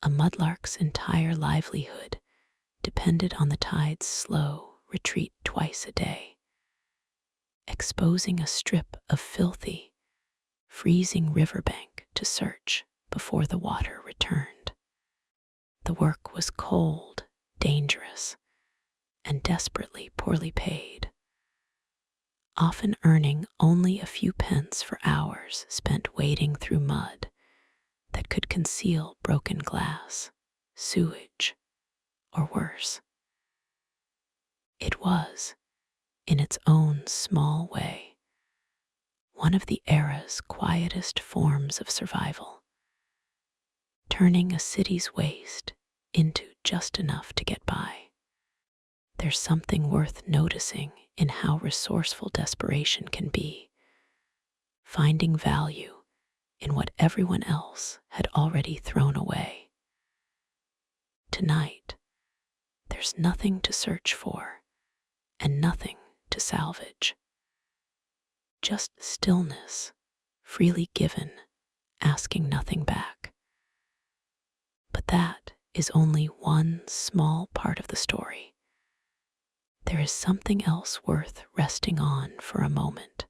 A mudlark's entire livelihood depended on the tide's slow retreat twice a day, exposing a strip of filthy, freezing riverbank to search before the water returned. The work was cold, dangerous, and desperately poorly paid, often earning only a few pence for hours spent wading through mud that could conceal broken glass, sewage, or worse. It was, in its own small way, one of the era's quietest forms of survival, turning a city's waste into just enough to get by. There's something worth noticing in how resourceful desperation can be, finding value in what everyone else had already thrown away. Tonight, there's nothing to search for and nothing to salvage. Just stillness, freely given, asking nothing back. But that is only one small part of the story. There is something else worth resting on for a moment.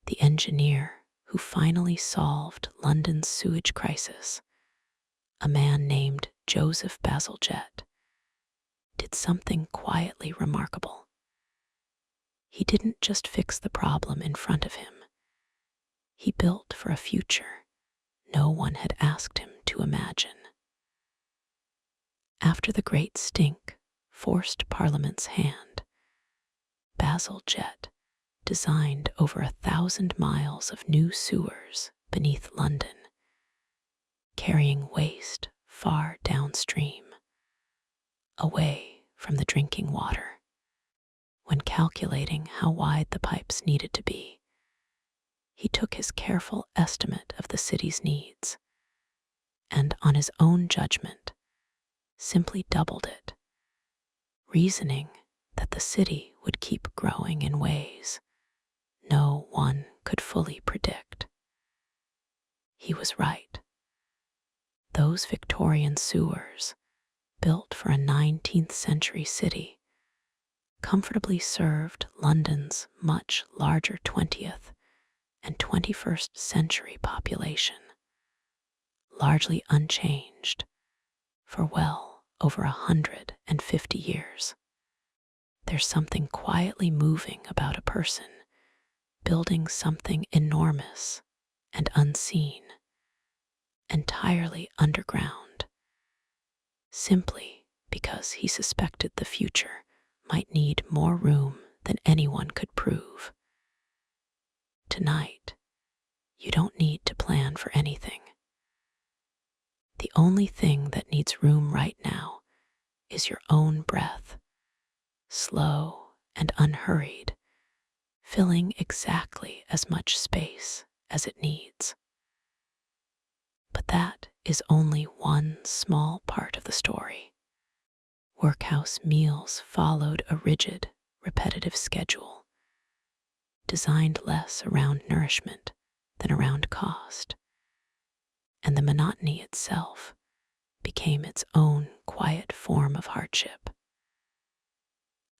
The engineer who finally solved London's sewage crisis, a man named Joseph Bazalgette, did something quietly remarkable. He didn't just fix the problem in front of him. He built for a future no one had asked him to imagine. After the Great Stink forced Parliament's hand, Bazalgette designed over 1,000 miles of new sewers beneath London, carrying waste far downstream, away from the drinking water. When calculating how wide the pipes needed to be, he took his careful estimate of the city's needs and, on his own judgment, simply doubled it, reasoning that the city would keep growing in ways no one could fully predict. He was right. Those Victorian sewers, built for a 19th century city, comfortably served London's much larger 20th and 21st century population, largely unchanged for well over 150 years. There's something quietly moving about a person building something enormous and unseen, entirely underground, simply because he suspected the future might need more room than anyone could prove. only thing that needs room right now is your own breath, slow and unhurried, filling exactly as much space as it needs. But that is only one small part of the story. Workhouse meals followed a rigid, repetitive schedule, designed less around nourishment than around cost, and the monotony itself became its own quiet form of hardship.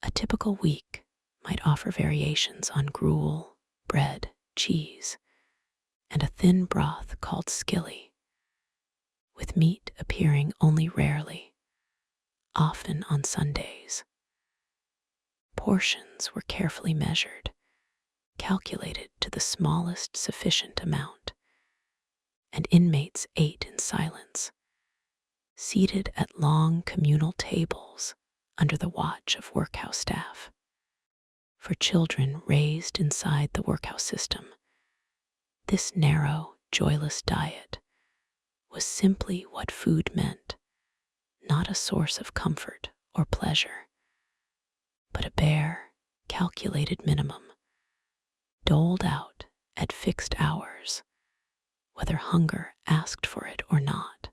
A typical week might offer variations on gruel, bread, cheese, and a thin broth called skilly, with meat appearing only rarely, often on Sundays. Portions were carefully measured, calculated to the smallest sufficient amount, and inmates ate in silence, seated at long communal tables under the watch of workhouse staff. For children raised inside the workhouse system, this narrow, joyless diet was simply what food meant, not a source of comfort or pleasure, but a bare, calculated minimum, doled out at fixed hours, whether hunger asked for it or not.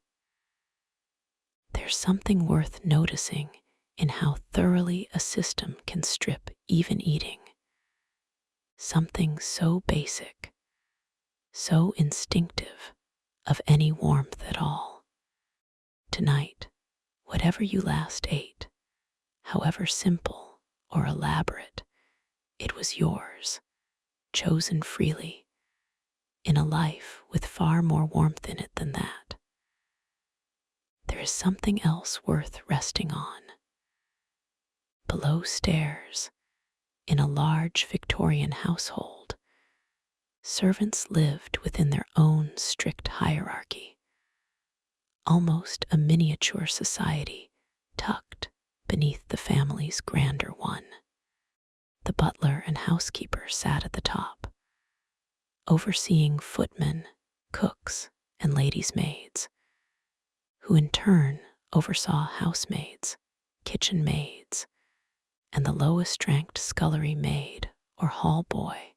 There's something worth noticing in how thoroughly a system can strip even eating. Something so basic, so instinctive, of any warmth at all. Tonight, whatever you last ate, however simple or elaborate, it was yours, chosen freely, in a life with far more warmth in it than that. There is something else worth resting on. Below stairs, in a large Victorian household, servants lived within their own strict hierarchy, almost a miniature society tucked beneath the family's grander one. The butler and housekeeper sat at the top, overseeing footmen, cooks, and ladies' maids, who in turn oversaw housemaids, kitchen maids, and the lowest ranked scullery maid or hall boy,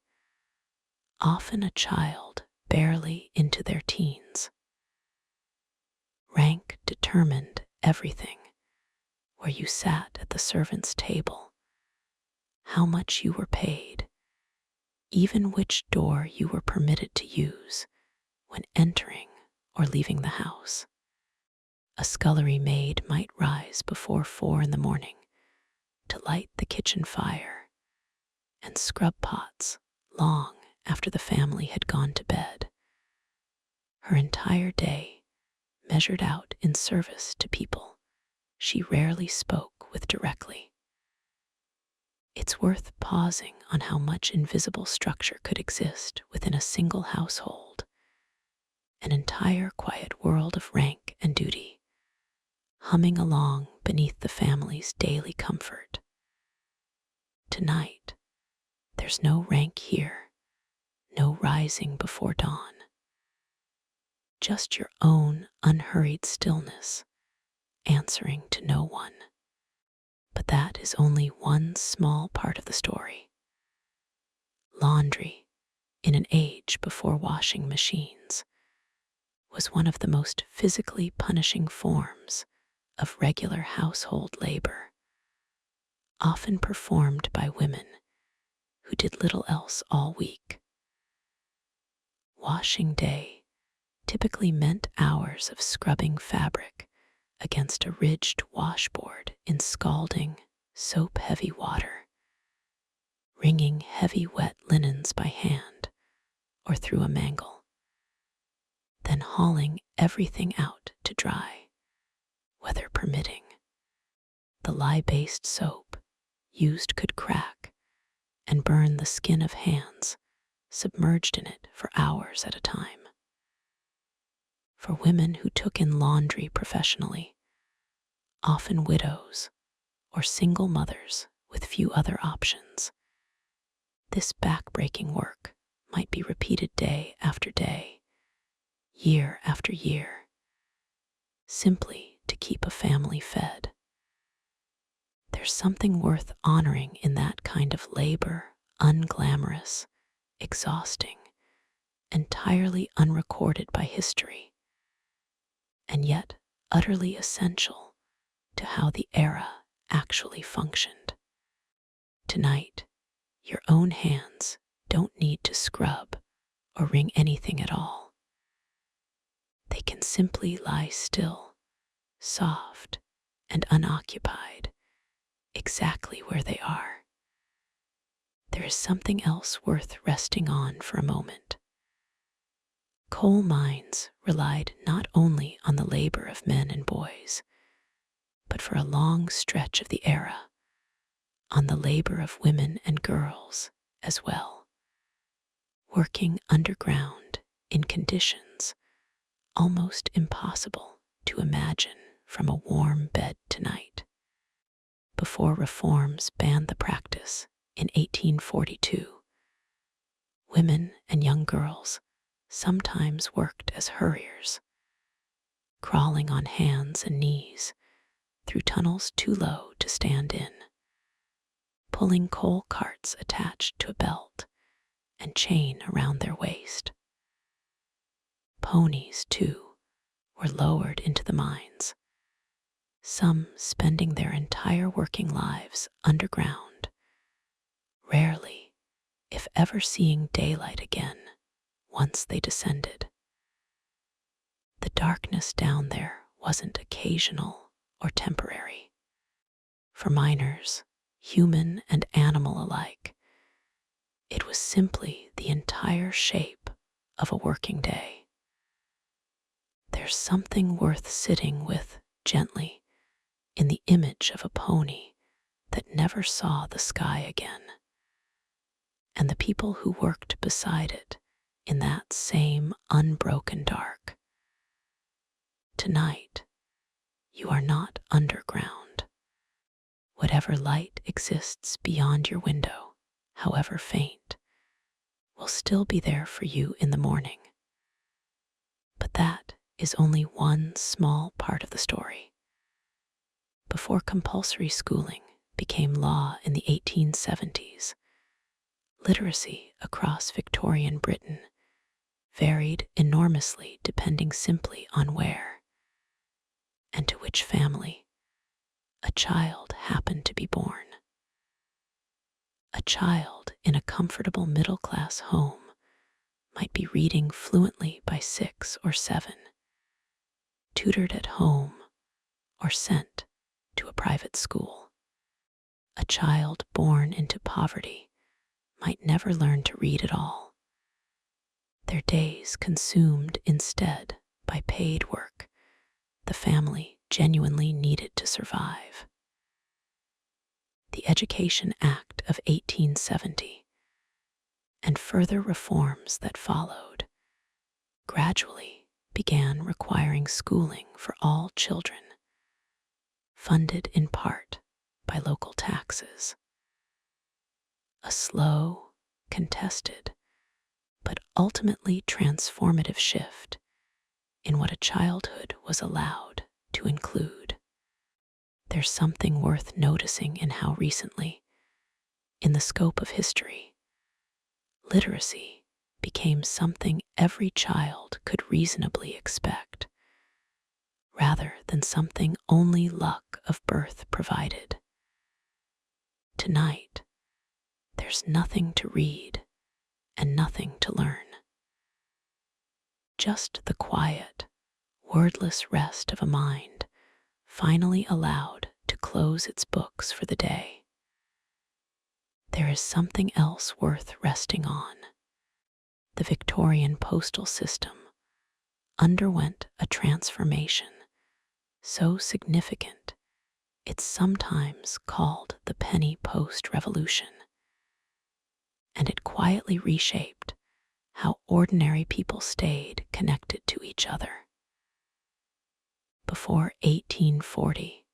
often a child barely into their teens. Rank determined everything: where you sat at the servants' table, how much you were paid, even which door you were permitted to use when entering or leaving the house. A scullery maid might rise before 4 a.m. to light the kitchen fire and scrub pots long after the family had gone to bed. Her entire day measured out in service to people she rarely spoke with directly. It's worth pausing on how much invisible structure could exist within a single household, an entire quiet world of rank and duty, humming along beneath the family's daily comfort. Tonight, there's no rank here, no rising before dawn. Just your own unhurried stillness, answering to no one. But that is only one small part of the story. Laundry, in an age before washing machines, was one of the most physically punishing forms of regular household labor, often performed by women who did little else all week. Washing day typically meant hours of scrubbing fabric against a ridged washboard in scalding, soap-heavy water, wringing heavy wet linens by hand or through a mangle, then hauling everything out to dry, weather permitting. The lye-based soap used could crack and burn the skin of hands submerged in it for hours at a time. For women who took in laundry professionally, often widows or single mothers with few other options, this back-breaking work might be repeated day after day, year after year, simply to keep a family fed. There's something worth honoring in that kind of labor, unglamorous, exhausting, entirely unrecorded by history, and yet utterly essential to how the era actually functioned. Tonight, your own hands don't need to scrub or wring anything at all. They can simply lie still, soft, and unoccupied, exactly where they are. There is something else worth resting on for a moment. Coal mines relied not only on the labor of men and boys, but for a long stretch of the era, on the labor of women and girls as well, working underground in conditions almost impossible to imagine from a warm bed tonight. Before reforms banned the practice in 1842, women and young girls sometimes worked as hurriers, crawling on hands and knees through tunnels too low to stand in, pulling coal carts attached to a belt and chain around their waist. Ponies, too, were lowered into the mines, some spending their entire working lives underground, rarely, if ever, seeing daylight again once they descended. The darkness down there wasn't occasional or temporary. For miners, human and animal alike, it was simply the entire shape of a working day. There's something worth sitting with gently in the image of a pony that never saw the sky again, and the people who worked beside it in that same unbroken dark. Tonight, you are not underground. Whatever light exists beyond your window, however faint, will still be there for you in the morning. But that is only one small part of the story. Before compulsory schooling became law in the 1870s, literacy across Victorian Britain varied enormously depending simply on where and to which family a child happened to be born. A child in a comfortable middle-class home might be reading fluently by 6 or 7, tutored at home or sent to a private school. A child born into poverty might never learn to read at all, their days consumed instead by paid work the family genuinely needed to survive. The Education Act of 1870 and further reforms that followed gradually began requiring schooling for all children, funded in part by local taxes. A slow, contested, but ultimately transformative shift in what a childhood was allowed to include. There's something worth noticing in how recently, in the scope of history, literacy became something every child could reasonably expect, rather than something only luck of birth provided. Tonight, there's nothing to read and nothing to learn. Just the quiet, wordless rest of a mind finally allowed to close its books for the day. There is something else worth resting on. The Victorian postal system underwent a transformation so significant it's sometimes called the penny post revolution, and it quietly reshaped how ordinary people stayed connected to each other. Before 1840,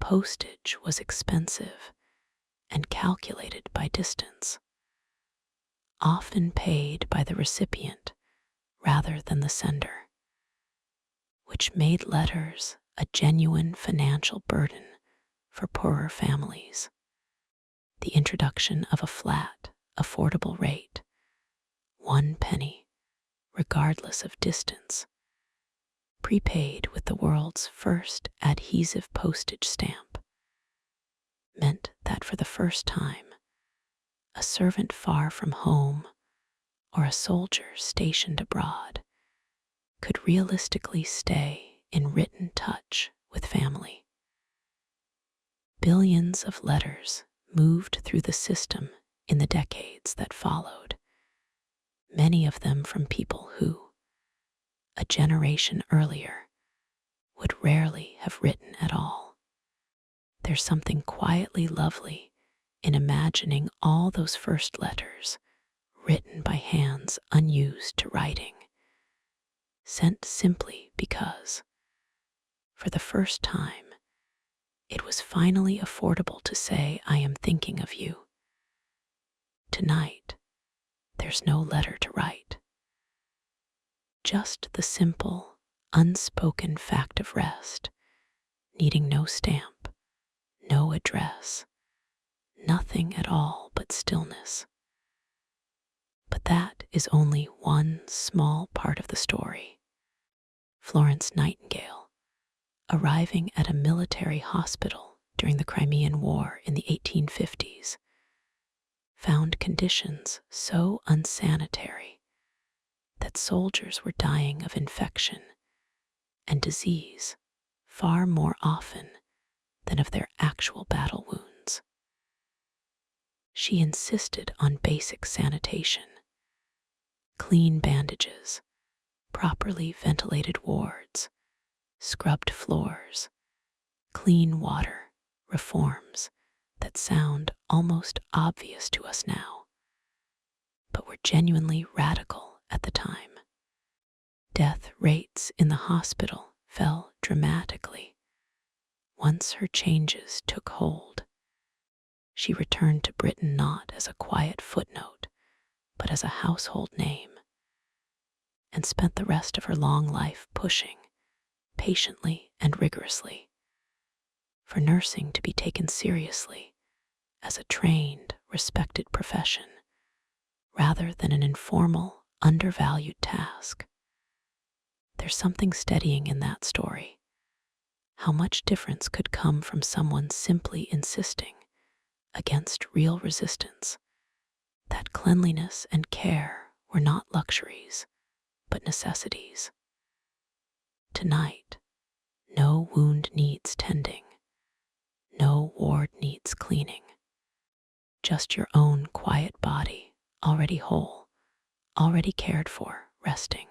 postage was expensive and calculated by distance, often paid by the recipient rather than the sender. which made letters a genuine financial burden for poorer families. The introduction of a flat, affordable rate, 1 penny, regardless of distance, prepaid with the world's first adhesive postage stamp, meant that for the first time, a servant far from home or a soldier stationed abroad could realistically stay in written touch with family. Billions of letters moved through the system in the decades that followed, many of them from people who, a generation earlier, would rarely have written at all. There's something quietly lovely in imagining all those first letters written by hands unused to writing, sent simply because, for the first time, it was finally affordable to say, "I am thinking of you." Tonight, there's no letter to write. Just the simple, unspoken fact of rest, needing no stamp, no address, nothing at all but stillness. But that is only one small part of the story. Florence Nightingale, arriving at a military hospital during the Crimean War in the 1850s, found conditions so unsanitary that soldiers were dying of infection and disease far more often than of their actual battle wounds. She insisted on basic sanitation, clean bandages, properly ventilated wards, scrubbed floors, clean water, reforms that sound almost obvious to us now, but were genuinely radical at the time. Death rates in the hospital fell dramatically once her changes took hold. She returned to Britain not as a quiet footnote, but as a household name, and spent the rest of her long life pushing, patiently and rigorously, for nursing to be taken seriously as a trained, respected profession, rather than an informal, undervalued task. There's something steadying in that story. How much difference could come from someone simply insisting, against real resistance, that cleanliness and care were not luxuries, but necessities. Tonight, no wound needs tending, no ward needs cleaning, just your own quiet body, already whole, already cared for, resting.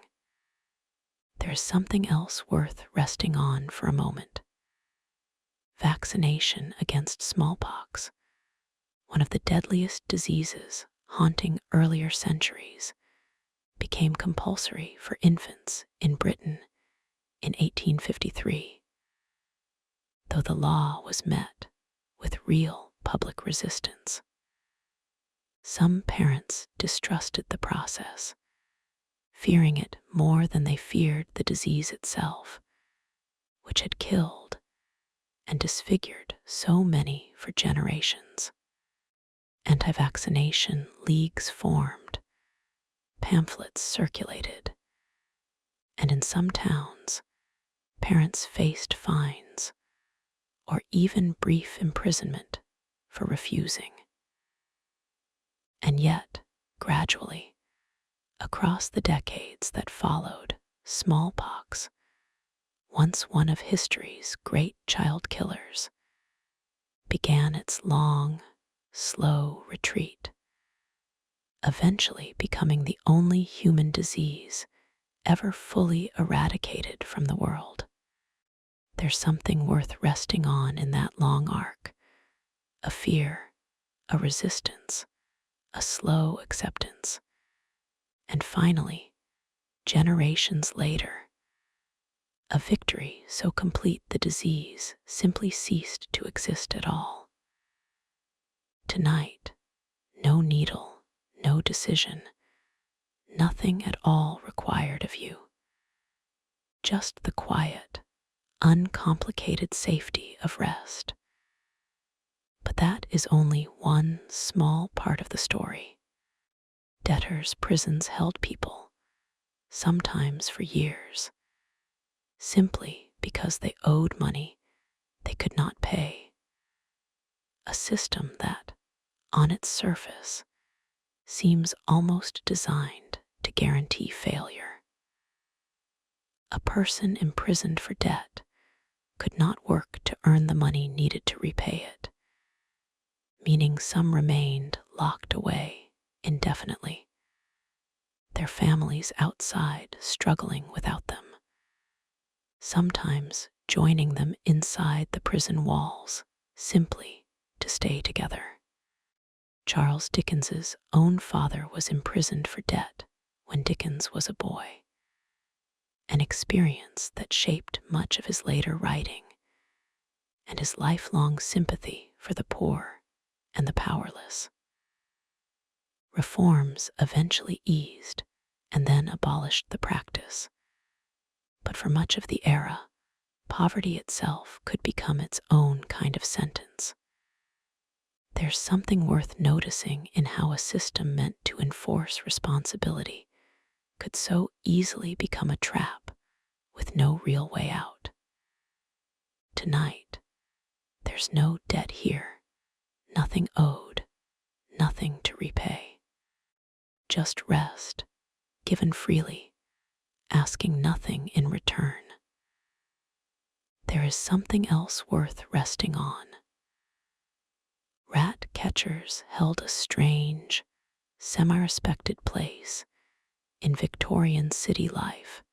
There is something else worth resting on for a moment. Vaccination against smallpox, one of the deadliest diseases haunting earlier centuries, became compulsory for infants in Britain in 1853, though the law was met with real public resistance. Some parents distrusted the process, fearing it more than they feared the disease itself, which had killed and disfigured so many for generations. Anti-vaccination leagues formed, pamphlets circulated, and in some towns, parents faced fines or even brief imprisonment for refusing. And yet, gradually, across the decades that followed, smallpox, once one of history's great child killers, began its long, slow retreat, eventually becoming the only human disease ever fully eradicated from the world. There's something worth resting on in that long arc, a fear, a resistance, a slow acceptance, and finally, generations later, a victory so complete the disease simply ceased to exist at all. Tonight, no needle, no decision, nothing at all required of you. just the quiet, uncomplicated safety of rest. But that is only one small part of the story. Debtors' prisons held people, sometimes for years, simply because they owed money they could not pay. A system that, on its surface, seems almost designed to guarantee failure. A person imprisoned for debt could not work to earn the money needed to repay it, meaning some remained locked away indefinitely, their families outside struggling without them, sometimes joining them inside the prison walls simply to stay together. Charles Dickens's own father was imprisoned for debt when Dickens was a boy, an experience that shaped much of his later writing and his lifelong sympathy for the poor and the powerless. Reforms eventually eased and then abolished the practice, but for much of the era, poverty itself could become its own kind of sentence. There's something worth noticing in how a system meant to enforce responsibility could so easily become a trap with no real way out. Tonight, there's no debt here, nothing owed, nothing to repay. Just rest, given freely, asking nothing in return. There is something else worth resting on. Rat catchers held a strange, semi-respected place in Victorian city life,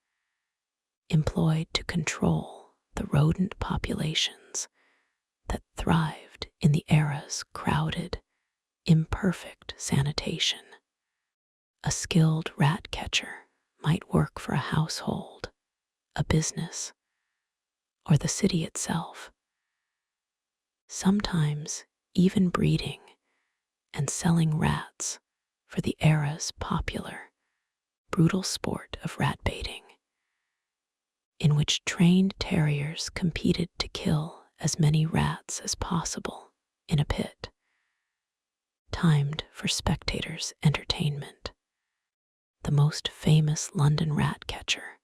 employed to control the rodent populations that thrived in the era's crowded, imperfect sanitation. A skilled rat catcher might work for a household, a business, or the city itself, sometimes even breeding and selling rats for the era's popular, brutal sport of rat baiting, in which trained terriers competed to kill as many rats as possible in a pit, timed for spectators' entertainment. The most famous London rat catcher,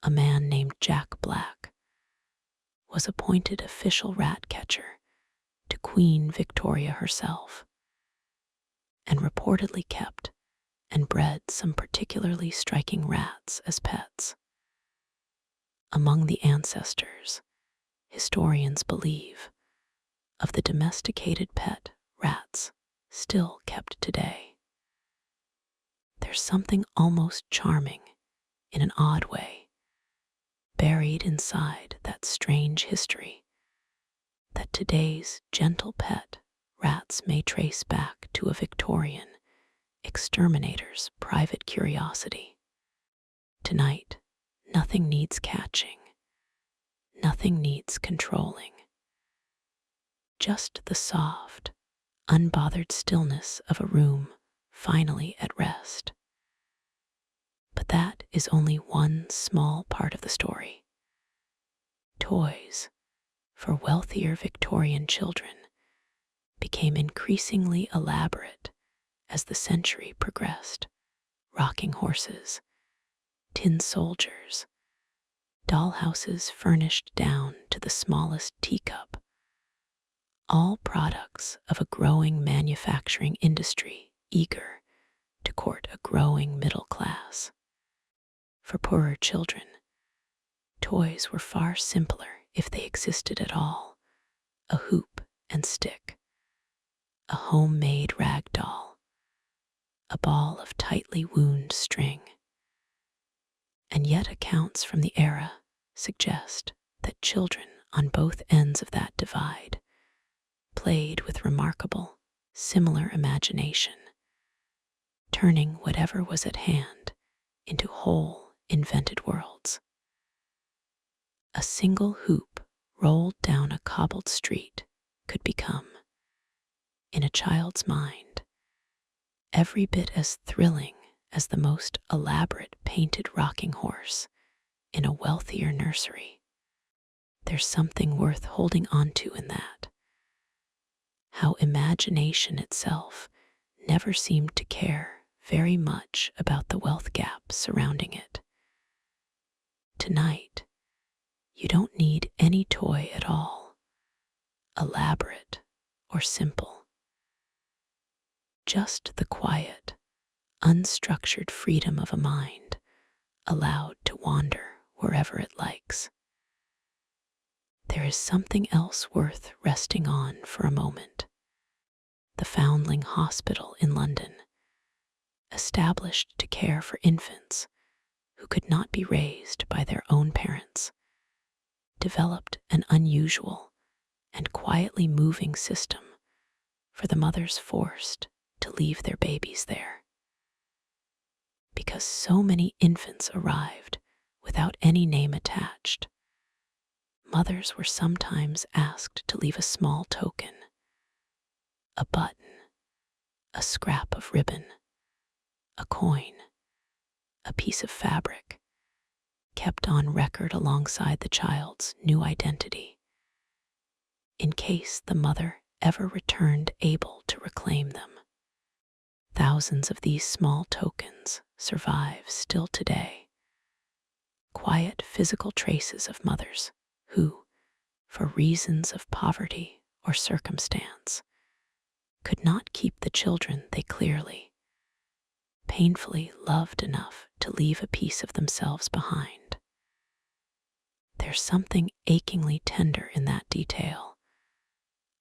a man named Jack Black, was appointed official rat catcher to Queen Victoria herself, and reportedly kept and bred some particularly striking rats as pets. Among the ancestors, historians believe, of the domesticated pet rats still kept today. There's something almost charming, in an odd way, buried inside that strange history that today's gentle pet rats may trace back to a Victorian exterminator's private curiosity. Tonight, nothing needs catching, nothing needs controlling. Just the soft, unbothered stillness of a room finally at rest. But that is only one small part of the story. Toys, for wealthier Victorian children, became increasingly elaborate as the century progressed. Rocking horses, tin soldiers, dollhouses furnished down to the smallest teacup, all products of a growing manufacturing industry eager to court a growing middle class. For poorer children, toys were far simpler if they existed at all. A hoop and stick, a homemade rag doll, a ball of tightly wound string. And yet accounts from the era suggest that children on both ends of that divide played with remarkable, similar imagination, turning whatever was at hand into whole, invented worlds. A single hoop rolled down a cobbled street could become, in a child's mind, every bit as thrilling as the most elaborate painted rocking horse in a wealthier nursery. There's something worth holding on to in that. How imagination itself never seemed to care very much about the wealth gap surrounding it. Tonight, you don't need any toy at all, elaborate or simple. Just the quiet, unstructured freedom of a mind allowed to wander wherever it likes. There is something else worth resting on for a moment. The Foundling Hospital in London, established to care for infants who could not be raised by their own parents, developed an unusual and quietly moving system for the mothers forced to leave their babies there. Because so many infants arrived without any name attached, mothers were sometimes asked to leave a small token, a button, a scrap of ribbon, a coin, a piece of fabric, kept on record alongside the child's new identity, in case the mother ever returned able to reclaim them. Thousands of these small tokens survive still today, quiet physical traces of mothers who, for reasons of poverty or circumstance, could not keep the children they clearly, painfully loved enough to leave a piece of themselves behind. There's something achingly tender in that detail,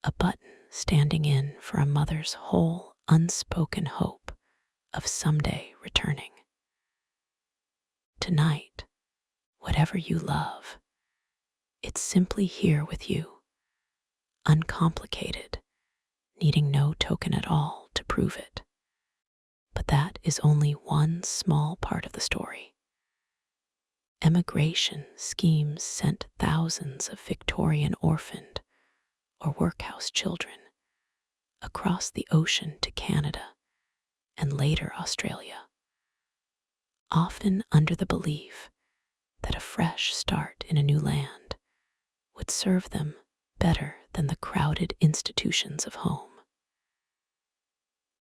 a button standing in for a mother's whole unspoken hope of someday returning. Tonight, whatever you love, it's simply here with you, uncomplicated, needing no token at all to prove it. But that is only one small part of the story. Emigration schemes sent thousands of Victorian orphaned or workhouse children across the ocean to Canada and later Australia, often under the belief that a fresh start in a new land would serve them better than the crowded institutions of home.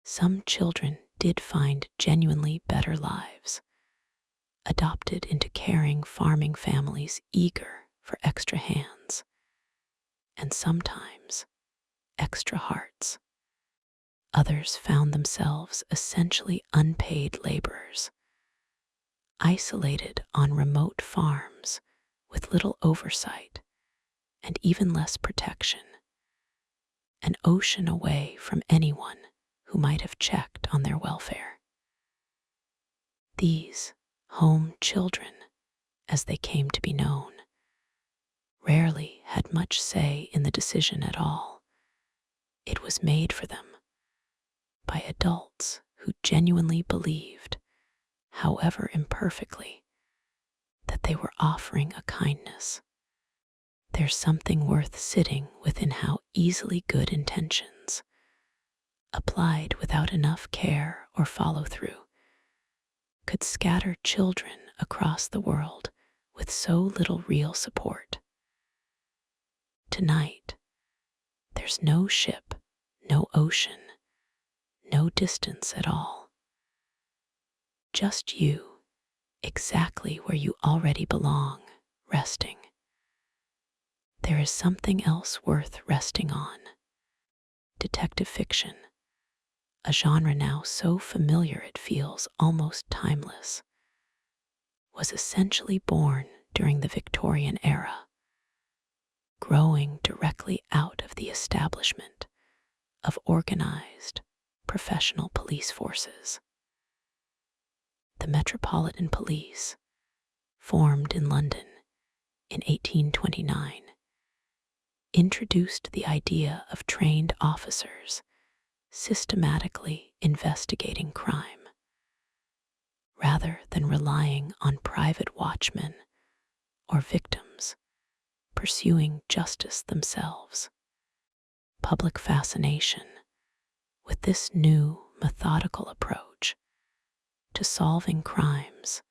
Some children did find genuinely better lives, adopted into caring farming families eager for extra hands, and sometimes extra hearts. Others found themselves essentially unpaid laborers, isolated on remote farms with little oversight and even less protection, an ocean away from anyone who might have checked on their welfare. These home children, as they came to be known, rarely had much say in the decision at all. It was made for them by adults who genuinely believed, however imperfectly, that they were offering a kindness. There's something worth sitting within how easily good intentions, applied without enough care or follow-through, could scatter children across the world with so little real support. Tonight, there's no ship, no ocean, no distance at all. Just you, exactly where you already belong, resting. There is something else worth resting on. Detective fiction, a genre now so familiar it feels almost timeless, was essentially born during the Victorian era, growing directly out of the establishment of organized, professional police forces. The Metropolitan Police, formed in London in 1829, introduced the idea of trained officers systematically investigating crime, rather than relying on private watchmen or victims pursuing justice themselves. Public fascination with this new methodical approach to solving crimes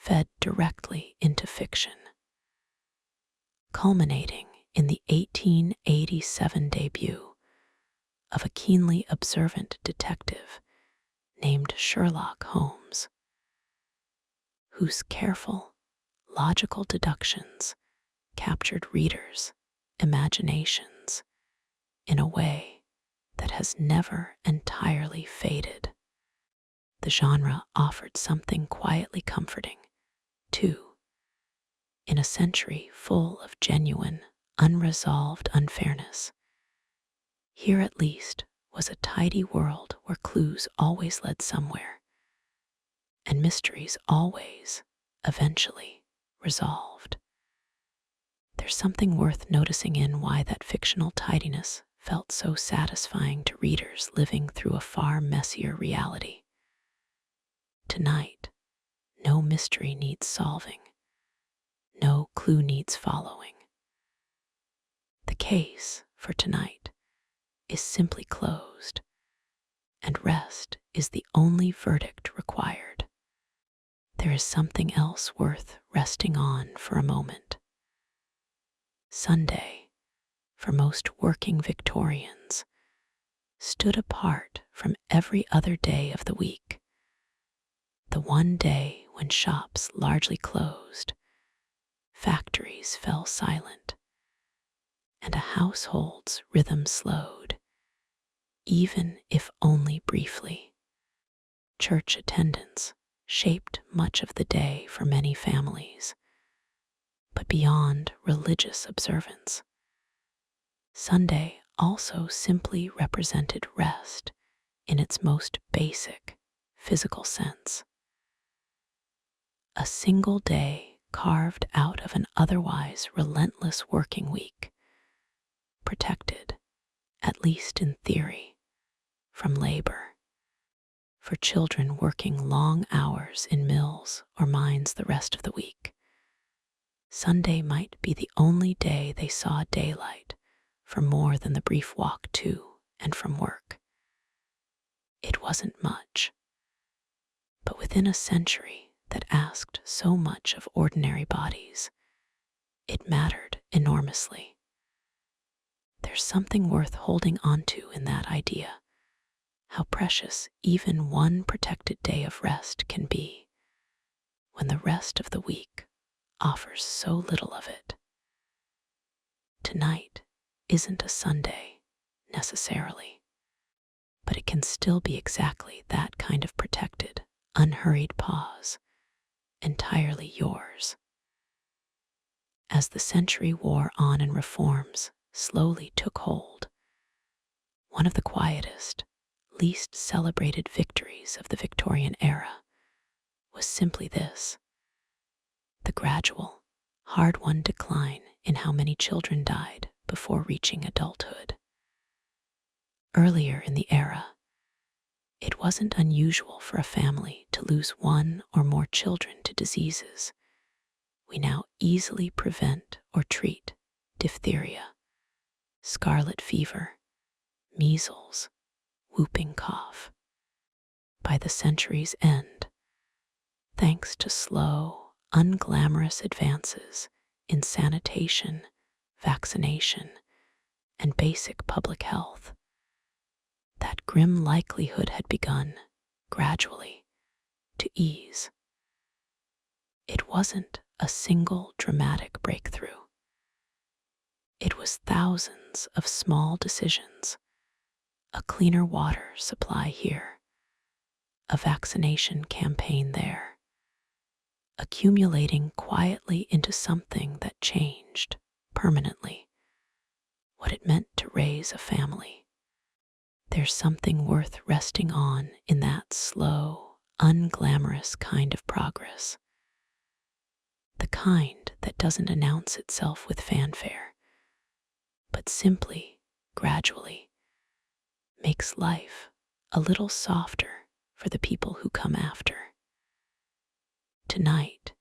fed directly into fiction, culminating in the 1887 debut of a keenly observant detective named Sherlock Holmes, whose careful, logical deductions captured readers' imaginations in a way that has never entirely faded. The genre offered something quietly comforting, too, in a century full of genuine, unresolved unfairness. Here at least was a tidy world where clues always led somewhere, and mysteries always, eventually, resolved. There's something worth noticing in why that fictional tidiness felt so satisfying to readers living through a far messier reality. Tonight, no mystery needs solving, no clue needs following. The case for tonight is simply closed, and rest is the only verdict required. There is something else worth resting on for a moment. Sunday, for most working Victorians, stood apart from every other day of the week. The one day when shops largely closed, factories fell silent, and a household's rhythm slowed, even if only briefly. Church attendance shaped much of the day for many families, but beyond religious observance, Sunday also simply represented rest in its most basic physical sense. A single day carved out of an otherwise relentless working week, protected, at least in theory, from labor. For children working long hours in mills or mines the rest of the week, Sunday might be the only day they saw daylight for more than the brief walk to and from work. It wasn't much, but within a century that asked so much of ordinary bodies, it mattered enormously. There's something worth holding onto in that idea, how precious even one protected day of rest can be when the rest of the week offers so little of it. Tonight isn't a Sunday, necessarily, but it can still be exactly that kind of protected, unhurried pause, entirely yours. As the century wore on and reforms slowly took hold, one of the quietest, least celebrated victories of the Victorian era was simply this: the gradual, hard-won decline in how many children died before reaching adulthood. Earlier in the era, it wasn't unusual for a family to lose one or more children to diseases we now easily prevent or treat: diphtheria, scarlet fever, measles, whooping cough. By the century's end, thanks to slow, unglamorous advances in sanitation, vaccination, and basic public health, that grim likelihood had begun, gradually, to ease. It wasn't a single dramatic breakthrough. It was thousands of small decisions: a cleaner water supply here, a vaccination campaign there, accumulating quietly into something that changed permanently what it meant to raise a family. There's something worth resting on in that slow, unglamorous kind of progress. The kind that doesn't announce itself with fanfare, but simply, gradually, makes life a little softer for the people who come after. Tonight,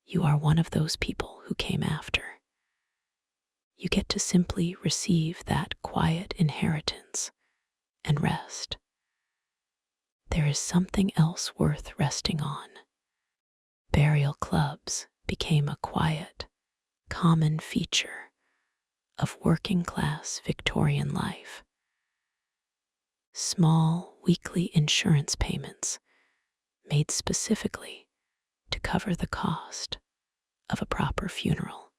you are one of those people who came after. You get to simply receive that quiet inheritance and rest. There is something else worth resting on, buried burial clubs became a quiet, common feature of working-class Victorian life. Small weekly insurance payments made specifically to cover the cost of a proper funeral.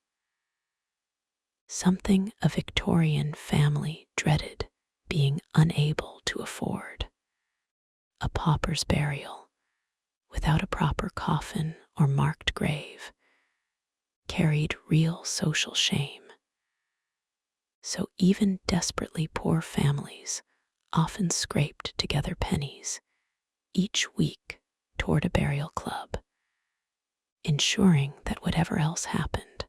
Something a Victorian family dreaded being unable to afford. A pauper's burial, without a proper coffin or marked grave, carried real social shame. So even desperately poor families often scraped together pennies each week toward a burial club, ensuring that whatever else happened,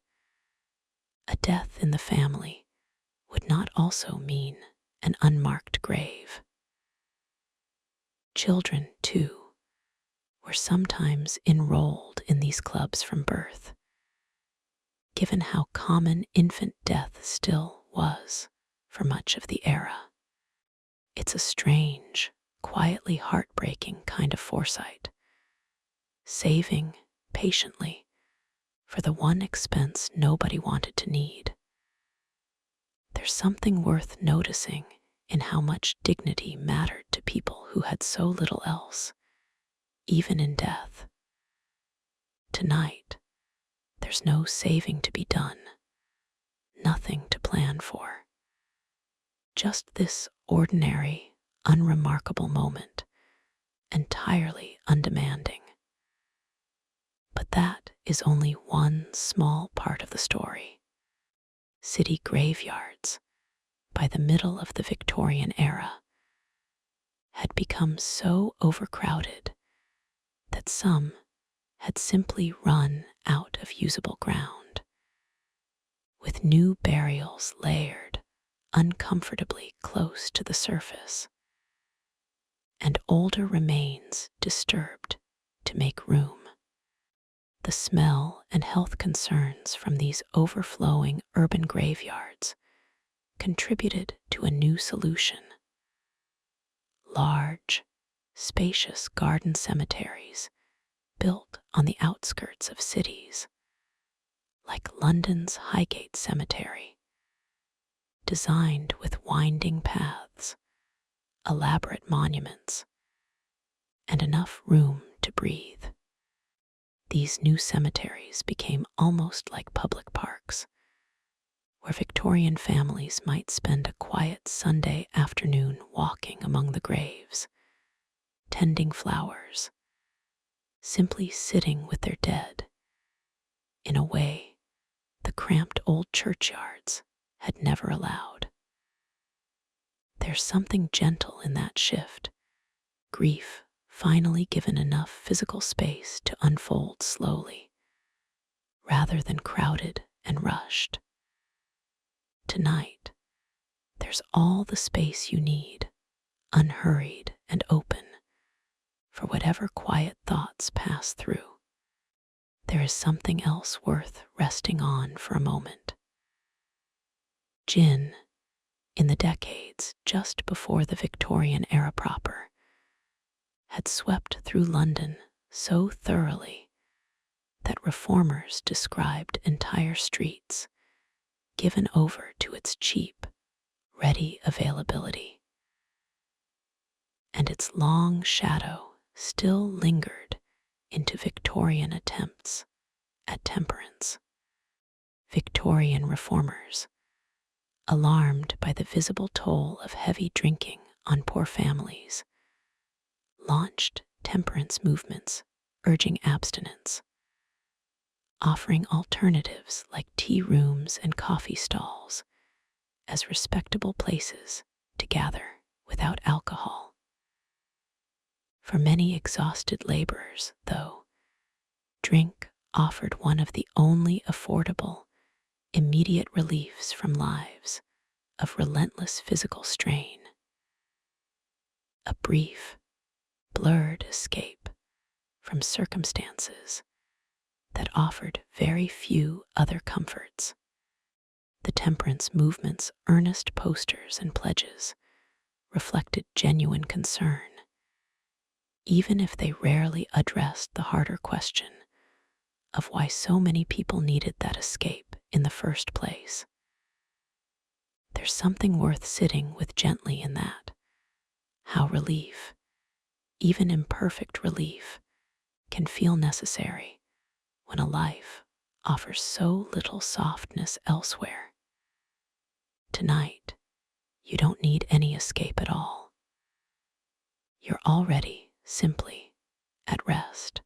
a death in the family would not also mean an unmarked grave. Children, too, were sometimes enrolled in these clubs from birth, given how common infant death still was for much of the era. It's a strange, quietly heartbreaking kind of foresight, saving patiently for the one expense nobody wanted to need. There's something worth noticing in how much dignity mattered to people who had so little else, even in death. Tonight, there's no saving to be done, nothing to plan for. Just this ordinary, unremarkable moment, entirely undemanding. But that is only one small part of the story. City graveyards, by the middle of the Victorian era, had become so overcrowded that some had simply run out of usable ground, with new burials layered uncomfortably close to the surface, and older remains disturbed to make room. The smell and health concerns from these overflowing urban graveyards contributed to a new solution. Large, spacious garden cemeteries built on the outskirts of cities, like London's Highgate Cemetery, designed with winding paths, elaborate monuments, and enough room to breathe. These new cemeteries became almost like public parks, where Victorian families might spend a quiet Sunday afternoon walking among the graves, tending flowers, simply sitting with their dead, in a way the cramped old churchyards had never allowed. There's something gentle in that shift, grief finally given enough physical space to unfold slowly, rather than crowded and rushed. Tonight, there's all the space you need, unhurried and open, for whatever quiet thoughts pass through. There is something else worth resting on for a moment. Gin, in the decades just before the Victorian era proper, had swept through London so thoroughly that reformers described entire streets given over to its cheap, ready availability. And its long shadow still lingered into Victorian attempts at temperance. Victorian reformers, alarmed by the visible toll of heavy drinking on poor families, launched temperance movements urging abstinence, offering alternatives like tea rooms and coffee stalls as respectable places to gather without alcohol. For many exhausted laborers, though, drink offered one of the only affordable, immediate reliefs from lives of relentless physical strain. A brief, blurred escape from circumstances that offered very few other comforts. The temperance movement's earnest posters and pledges reflected genuine concern, even if they rarely addressed the harder question of why so many people needed that escape in the first place. There's something worth sitting with gently in that. How relief, even imperfect relief, can feel necessary when a life offers so little softness elsewhere. Tonight, you don't need any escape at all. You're already simply at rest.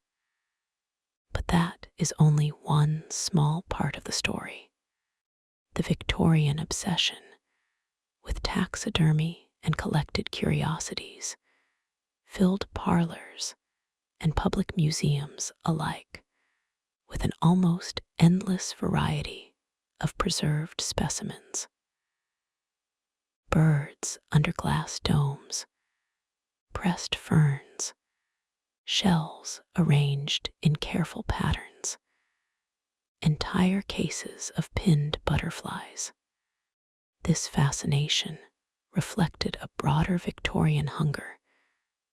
But that is only one small part of the story. The Victorian obsession with taxidermy and collected curiosities filled parlors and public museums alike with an almost endless variety of preserved specimens. Birds under glass domes, pressed ferns, shells arranged in careful patterns, entire cases of pinned butterflies. This fascination reflected a broader Victorian hunger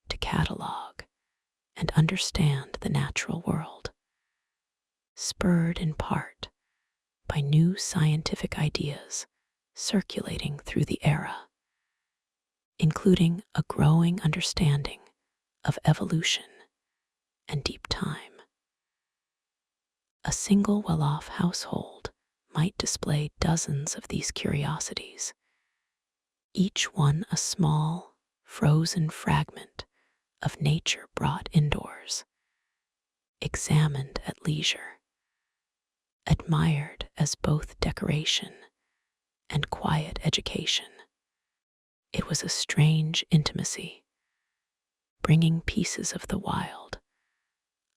to catalog and understand the natural world, spurred in part by new scientific ideas circulating through the era, including a growing understanding of evolution and deep time. A single well-off household might display dozens of these curiosities, each one a small, frozen fragment of nature brought indoors, examined at leisure, admired as both decoration and quiet education. It was a strange intimacy, bringing pieces of the wild,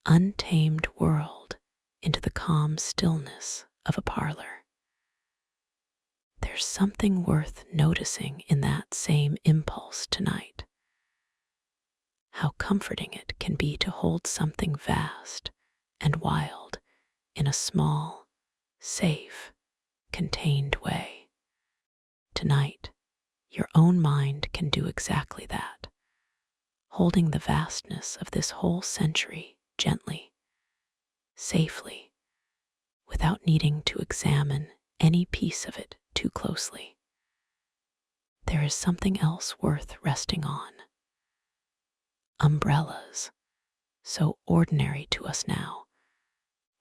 untamed world into the calm stillness of a parlor. There's something worth noticing in that same impulse tonight. How comforting it can be to hold something vast and wild in a small, safe, contained way. Tonight, your own mind can do exactly that, holding the vastness of this whole century gently, safely, without needing to examine any piece of it too closely. There is something else worth resting on. Umbrellas, so ordinary to us now,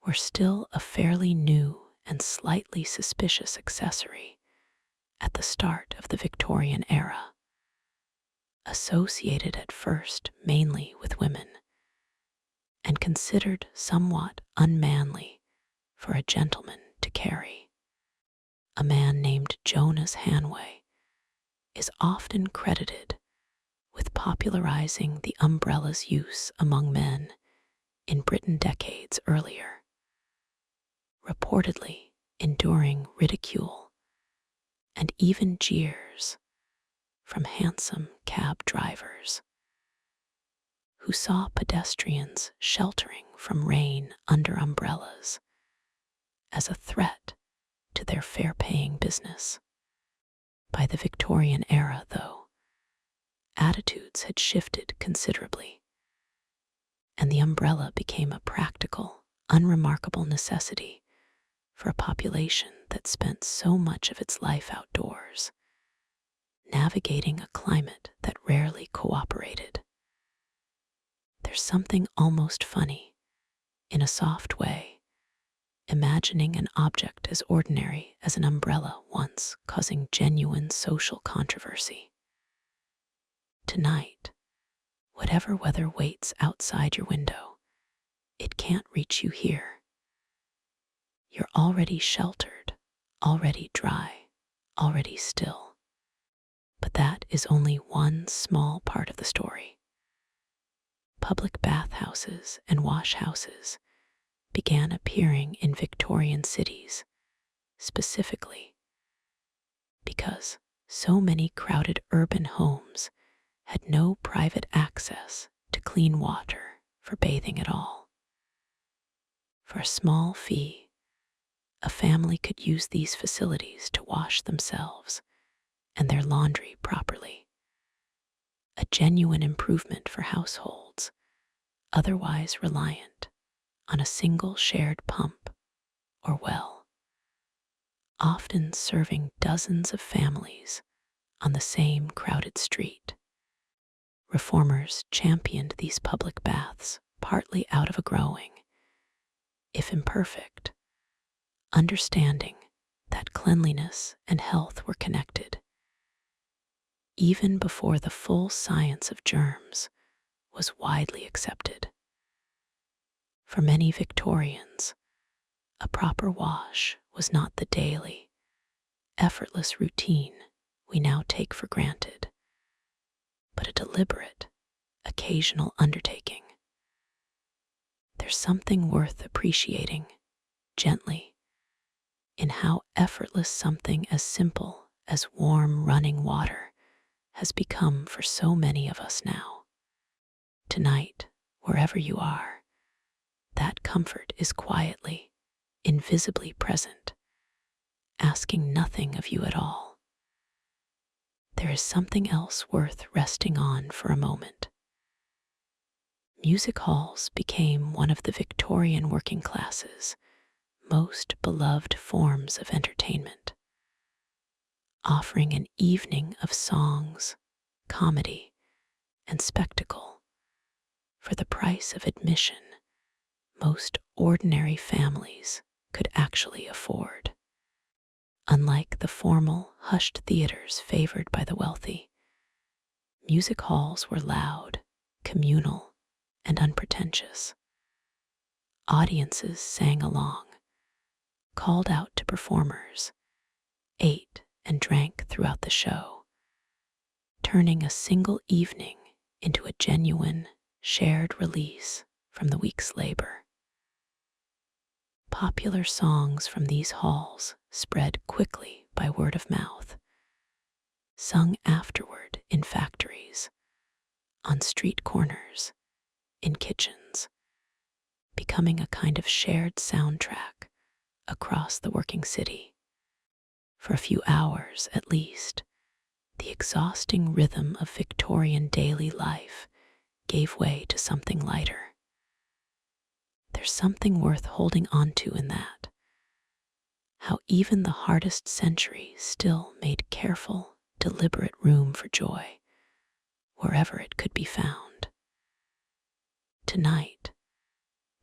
were still a fairly new and slightly suspicious accessory at the start of the Victorian era, associated at first mainly with women, and considered somewhat unmanly for a gentleman to carry. A man named Jonas Hanway is often credited with popularizing the umbrella's use among men in Britain decades earlier, reportedly enduring ridicule and even jeers from hansom cab drivers who saw pedestrians sheltering from rain under umbrellas as a threat to their fare-paying business. By the Victorian era, though, attitudes had shifted considerably, and the umbrella became a practical, unremarkable necessity for a population that spent so much of its life outdoors, navigating a climate that rarely cooperated. There's something almost funny, in a soft way, imagining an object as ordinary as an umbrella once causing genuine social controversy. Tonight, whatever weather waits outside your window, it can't reach you here. You're already sheltered, already dry, already still. But that is only one small part of the story. Public bathhouses and washhouses began appearing in Victorian cities, specifically because so many crowded urban homes had no private access to clean water for bathing at all. For a small fee, a family could use these facilities to wash themselves and their laundry properly, a genuine improvement for households otherwise reliant on a single shared pump or well, often serving dozens of families on the same crowded street. Reformers championed these public baths partly out of a growing, if imperfect, understanding that cleanliness and health were connected, even before the full science of germs was widely accepted. For many Victorians, a proper wash was not the daily, effortless routine we now take for granted, but a deliberate, occasional undertaking. There's something worth appreciating, gently, in how effortless something as simple as warm running water has become for so many of us now. Tonight, wherever you are, that comfort is quietly, invisibly present, asking nothing of you at all. There is something else worth resting on for a moment. Music halls became one of the Victorian working classes' most beloved forms of entertainment, offering an evening of songs, comedy, and spectacle for the price of admission most ordinary families could actually afford. Unlike the formal, hushed theaters favored by the wealthy, music halls were loud, communal, and unpretentious. Audiences sang along, called out to performers, ate and drank throughout the show, turning a single evening into a genuine, shared release from the week's labor. Popular songs from these halls spread quickly by word of mouth, sung afterward in factories, on street corners, in kitchens, becoming a kind of shared soundtrack across the working city. For a few hours at least, the exhausting rhythm of Victorian daily life gave way to something lighter. There's something worth holding on to in that. How even the hardest century still made careful, deliberate room for joy, wherever it could be found. Tonight,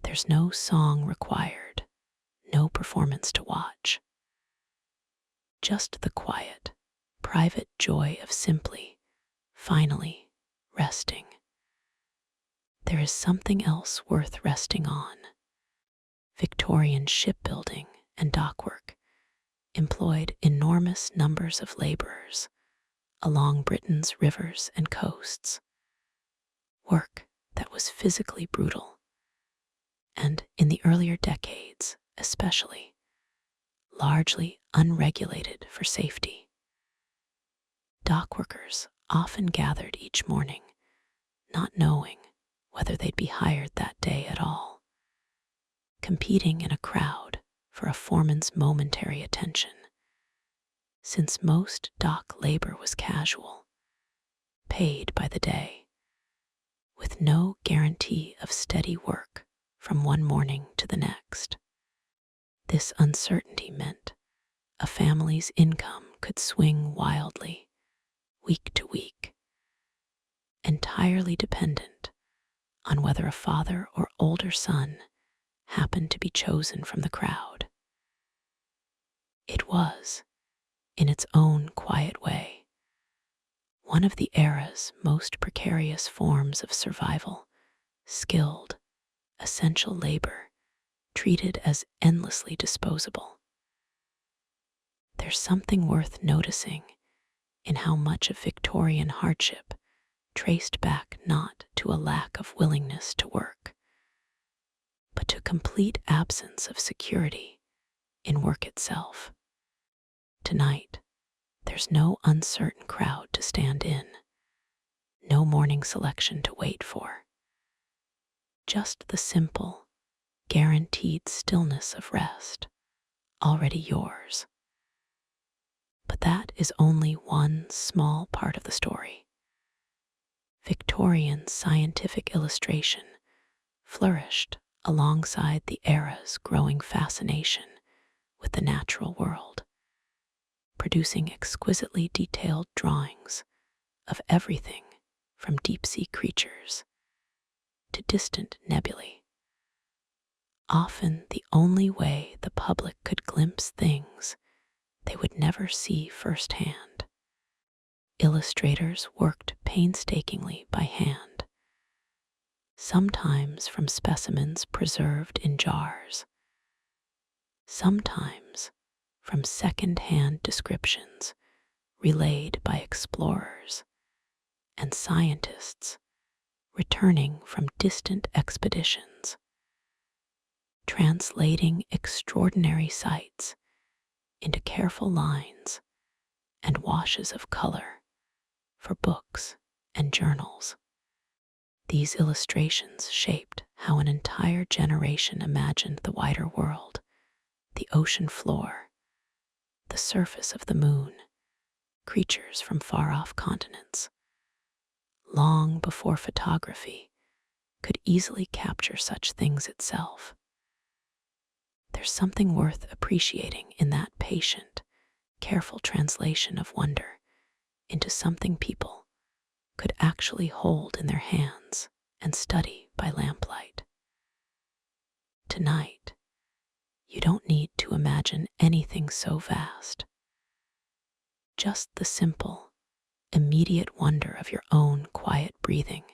there's no song required, no performance to watch. Just the quiet, private joy of simply, finally, resting. There is something else worth resting on. Victorian shipbuilding and dockwork employed enormous numbers of laborers along Britain's rivers and coasts, work that was physically brutal, and in the earlier decades especially, largely unregulated for safety. Dockworkers often gathered each morning, not knowing whether they'd be hired that day at all, competing in a crowd for a foreman's momentary attention. Since most dock labor was casual, paid by the day, with no guarantee of steady work from one morning to the next. This uncertainty meant a family's income could swing wildly, week to week, entirely dependent on whether a father or older son happened to be chosen from the crowd. It was, in its own quiet way, one of the era's most precarious forms of survival, skilled, essential labor treated as endlessly disposable. There's something worth noticing in how much of Victorian hardship traced back not to a lack of willingness to work, but to complete absence of security in work itself. Tonight, there's no uncertain crowd to stand in, no morning selection to wait for, just the simple, guaranteed stillness of rest, already yours. But that is only one small part of the story. Victorian scientific illustration flourished alongside the era's growing fascination with the natural world, producing exquisitely detailed drawings of everything from deep-sea creatures to distant nebulae, often the only way the public could glimpse things they would never see firsthand. Illustrators worked painstakingly by hand, sometimes from specimens preserved in jars, sometimes from second-hand descriptions relayed by explorers and scientists returning from distant expeditions, translating extraordinary sights into careful lines and washes of color for books and journals. These illustrations shaped how an entire generation imagined the wider world, the ocean floor, the surface of the moon, creatures from far-off continents, long before photography could easily capture such things itself. There's something worth appreciating in that patient, careful translation of wonder into something people could actually hold in their hands and study by lamplight. Tonight, you don't need to imagine anything so vast. Just the simple, immediate wonder of your own quiet breathing,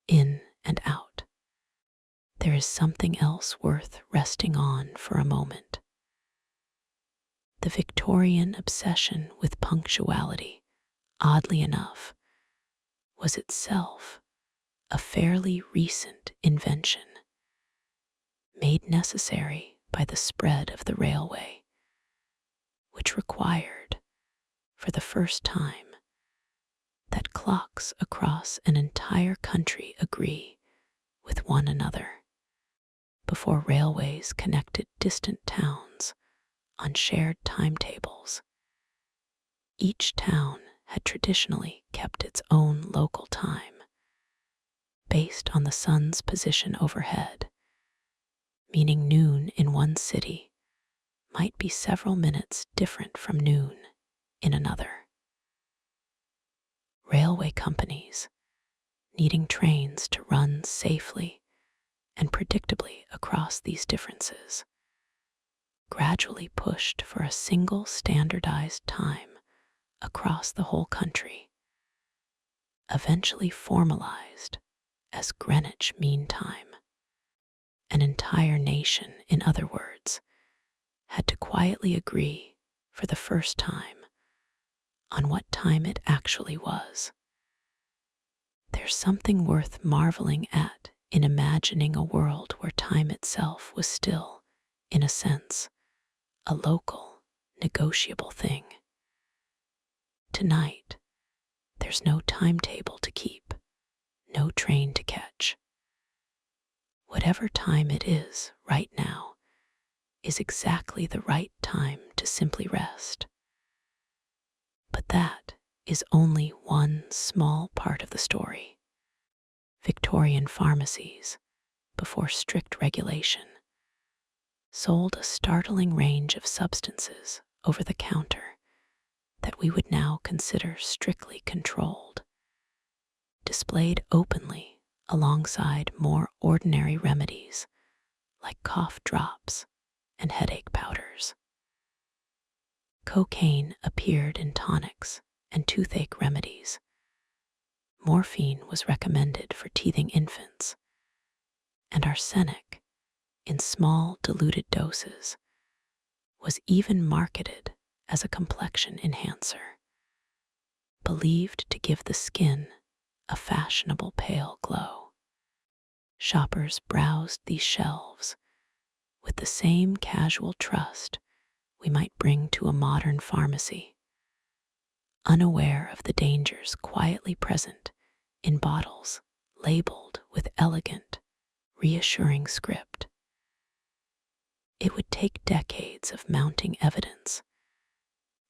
in and out. There is something else worth resting on for a moment. The Victorian obsession with punctuality, oddly enough, was itself a fairly recent invention, made necessary by the spread of the railway, which required, for the first time, that clocks across an entire country agree with one another. Before railways connected distant towns on shared timetables, each town had traditionally kept its own local time, based on the sun's position overhead, meaning noon in one city might be several minutes different from noon in another. Railway companies, needing trains to run safely and predictably across these differences, gradually pushed for a single standardized time across the whole country, eventually formalized as Greenwich Mean Time. An entire nation, in other words, had to quietly agree for the first time on what time it actually was. There's something worth marveling at in imagining a world where time itself was still, in a sense, a local, negotiable thing. Tonight, there's no timetable to keep, no train to catch. Whatever time it is right now is exactly the right time to simply rest. But that is only one small part of the story. Victorian pharmacies, before strict regulation, sold a startling range of substances over the counter that we would now consider strictly controlled, displayed openly alongside more ordinary remedies like cough drops and headache powders. Cocaine appeared in tonics and toothache remedies. Morphine was recommended for teething infants, and arsenic, in small diluted doses, was even marketed as a complexion enhancer, believed to give the skin a fashionable pale glow. Shoppers browsed these shelves with the same casual trust we might bring to a modern pharmacy, unaware of the dangers quietly present in bottles labeled with elegant, reassuring script. It would take decades of mounting evidence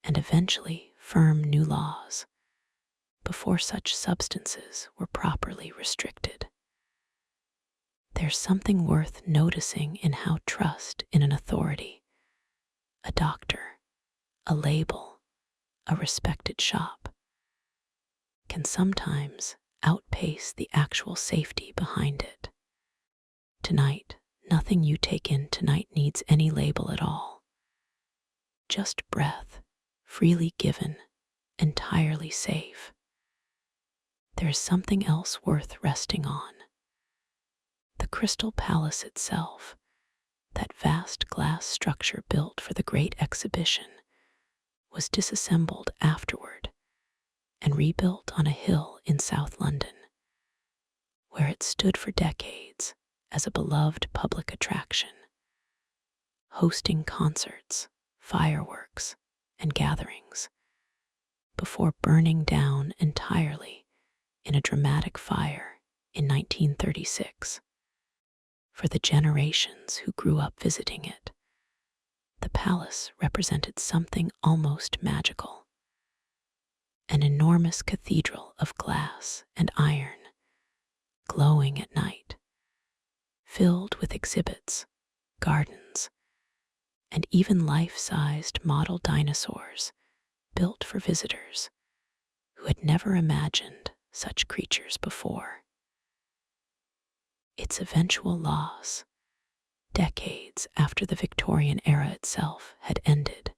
and eventually firm new laws before such substances were properly restricted. There's There's something worth noticing in how trust in an authority, a doctor, a label, a respected shop, can sometimes outpace the actual safety behind it. Tonight, nothing you take in tonight needs any label at all. Just breath, freely given, entirely safe. There is something else worth resting on. The Crystal Palace itself, that vast glass structure built for the Great Exhibition, was disassembled afterward and rebuilt on a hill in South London, where it stood for decades as a beloved public attraction, hosting concerts, fireworks, and gatherings, before burning down entirely in a dramatic fire in 1936. For the generations who grew up visiting it, the palace represented something almost magical. An enormous cathedral of glass and iron, glowing at night, filled with exhibits, gardens, and even life-sized model dinosaurs built for visitors who had never imagined such creatures before. Its eventual loss, decades after the Victorian era itself had ended,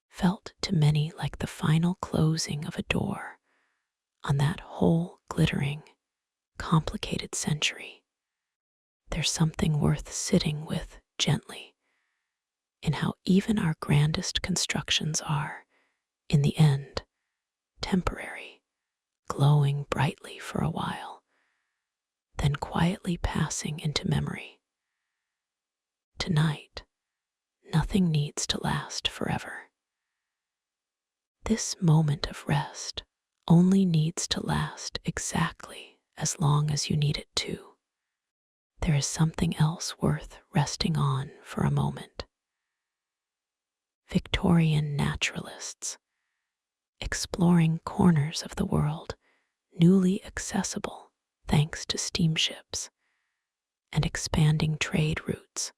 felt to many like the final closing of a door on that whole glittering, complicated century. There's something worth sitting with gently in how even our grandest constructions are, in the end, temporary, glowing brightly for a while, then quietly passing into memory. Tonight, nothing needs to last forever. This moment of rest only needs to last exactly as long as you need it to. There is something else worth resting on for a moment. Victorian naturalists, exploring corners of the world newly accessible thanks to steamships and expanding trade routes,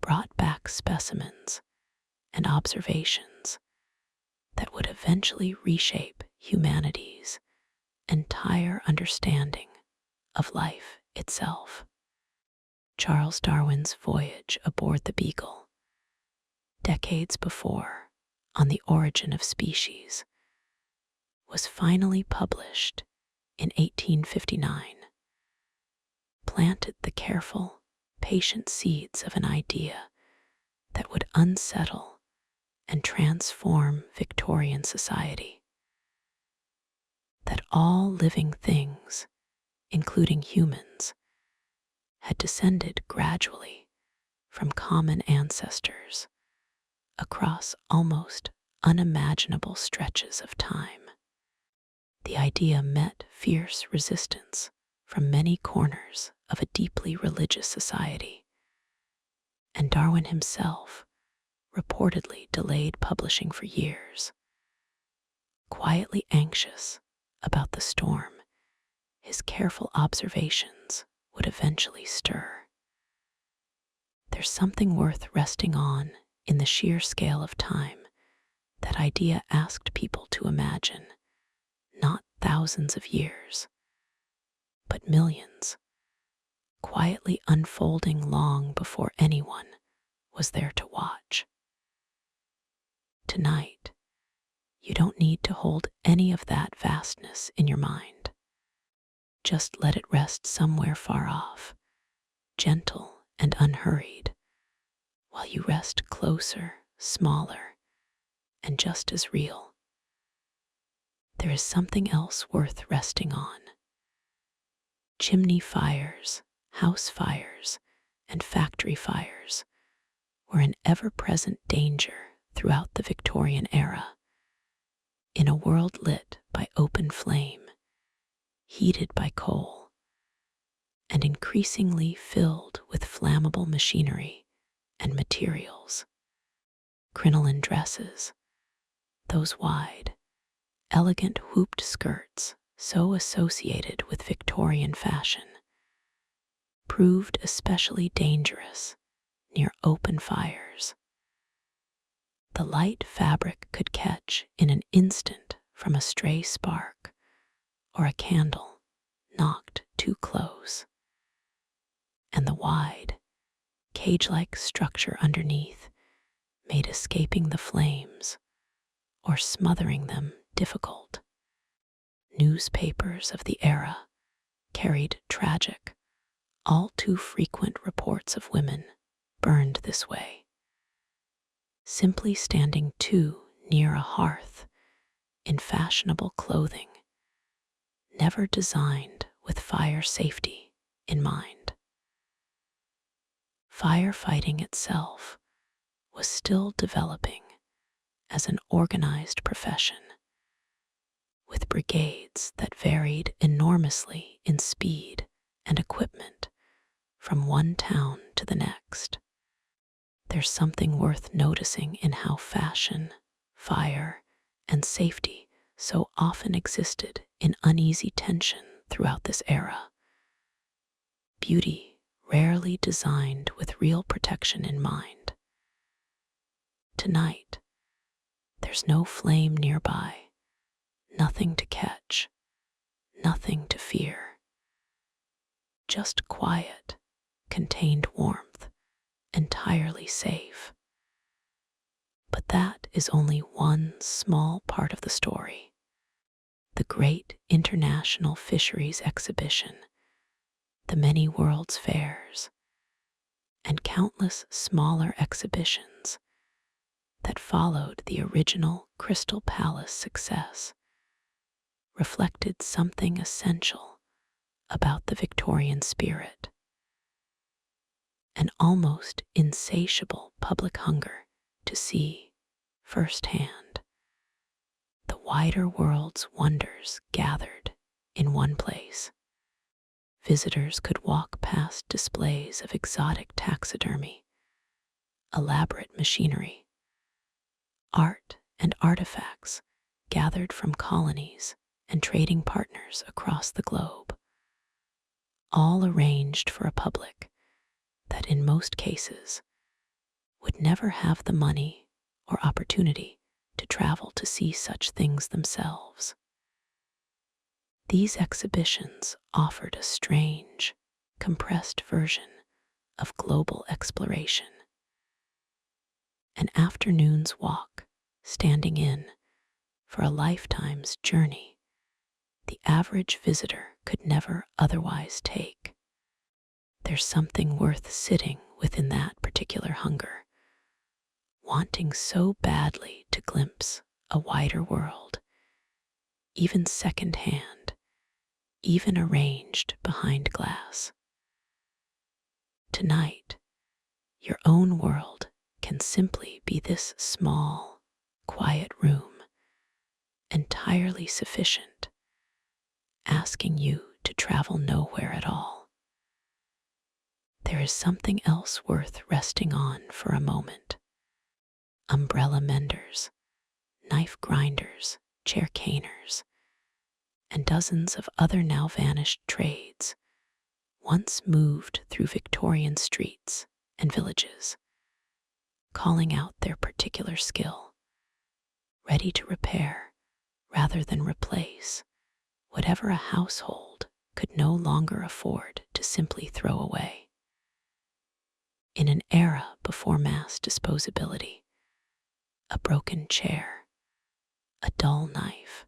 brought back specimens and observations that would eventually reshape humanity's entire understanding of life itself. Charles Darwin's voyage aboard the Beagle, decades before, on the origin of species, was finally published in 1859, planted the careful, patient seeds of an idea that would unsettle and transform Victorian society. That all living things, including humans, had descended gradually from common ancestors across almost unimaginable stretches of time. The idea met fierce resistance from many corners of a deeply religious society, and Darwin himself reportedly delayed publishing for years, quietly anxious about the storm his careful observations would eventually stir. There's something worth resting on in the sheer scale of time that idea asked people to imagine, not thousands of years, but millions, quietly unfolding long before anyone was there to watch. Tonight, you don't need to hold any of that vastness in your mind. Just let it rest somewhere far off, gentle and unhurried, while you rest closer, smaller, and just as real. There is something else worth resting on. Chimney fires, house fires, and factory fires were an ever-present danger throughout the Victorian era. In a world lit by open flame, heated by coal, and increasingly filled with flammable machinery and materials, crinoline dresses, those wide, elegant hooped skirts so associated with Victorian fashion, proved especially dangerous near open fires. The light fabric could catch in an instant from a stray spark or a candle knocked too close, and the wide, cage-like structure underneath made escaping the flames or smothering them difficult. Newspapers of the era carried tragic, all too frequent reports of women burned this way, simply standing too near a hearth in fashionable clothing, never designed with fire safety in mind. Firefighting itself was still developing as an organized profession, with brigades that varied enormously in speed and equipment from one town to the next. There's something worth noticing in how fashion, fire, and safety so often existed in uneasy tension throughout this era. Beauty rarely designed with real protection in mind. Tonight, there's no flame nearby, nothing to catch, nothing to fear. Just quiet, contained warmth, entirely safe. But that is only one small part of the story. The great international fisheries exhibition, the many world's fairs, and countless smaller exhibitions that followed the original Crystal Palace success reflected something essential about the Victorian spirit, an almost insatiable public hunger to see firsthand the wider world's wonders gathered in one place. Visitors could walk past displays of exotic taxidermy, elaborate machinery, art and artifacts gathered from colonies and trading partners across the globe, all arranged for a public that in most cases would never have the money or opportunity to travel to see such things themselves. These exhibitions offered a strange, compressed version of global exploration. An afternoon's walk, standing in, for a lifetime's journey the average visitor could never otherwise take. There's something worth sitting within that particular hunger, wanting so badly to glimpse a wider world, even second-hand, even arranged behind glass. Tonight, your own world can simply be this small, quiet room, entirely sufficient, asking you to travel nowhere at all. There is something else worth resting on for a moment. Umbrella menders, knife grinders, chair caners, and dozens of other now vanished trades once moved through Victorian streets and villages, calling out their particular skill, ready to repair rather than replace whatever a household could no longer afford to simply throw away. In an era before mass disposability, a broken chair, a dull knife,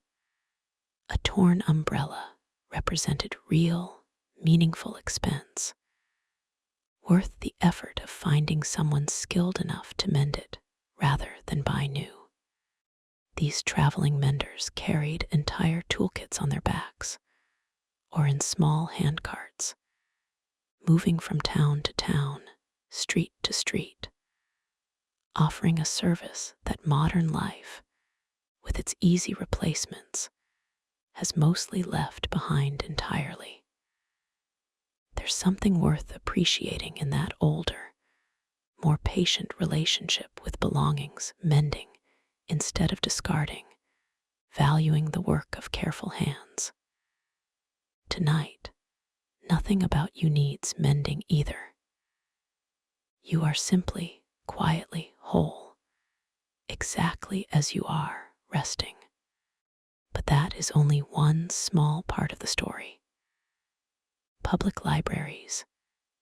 a torn umbrella represented real, meaningful expense, worth the effort of finding someone skilled enough to mend it rather than buy new. These traveling menders carried entire toolkits on their backs or in small handcarts, moving from town to town, street to street, offering a service that modern life, with its easy replacements, has mostly left behind entirely. There's something worth appreciating in that older, more patient relationship with belongings, mending instead of discarding, valuing the work of careful hands. Tonight, nothing nothing about you needs mending either. You are simply, quietly whole, exactly as you are, resting. But that is only one small part of the story. Public libraries,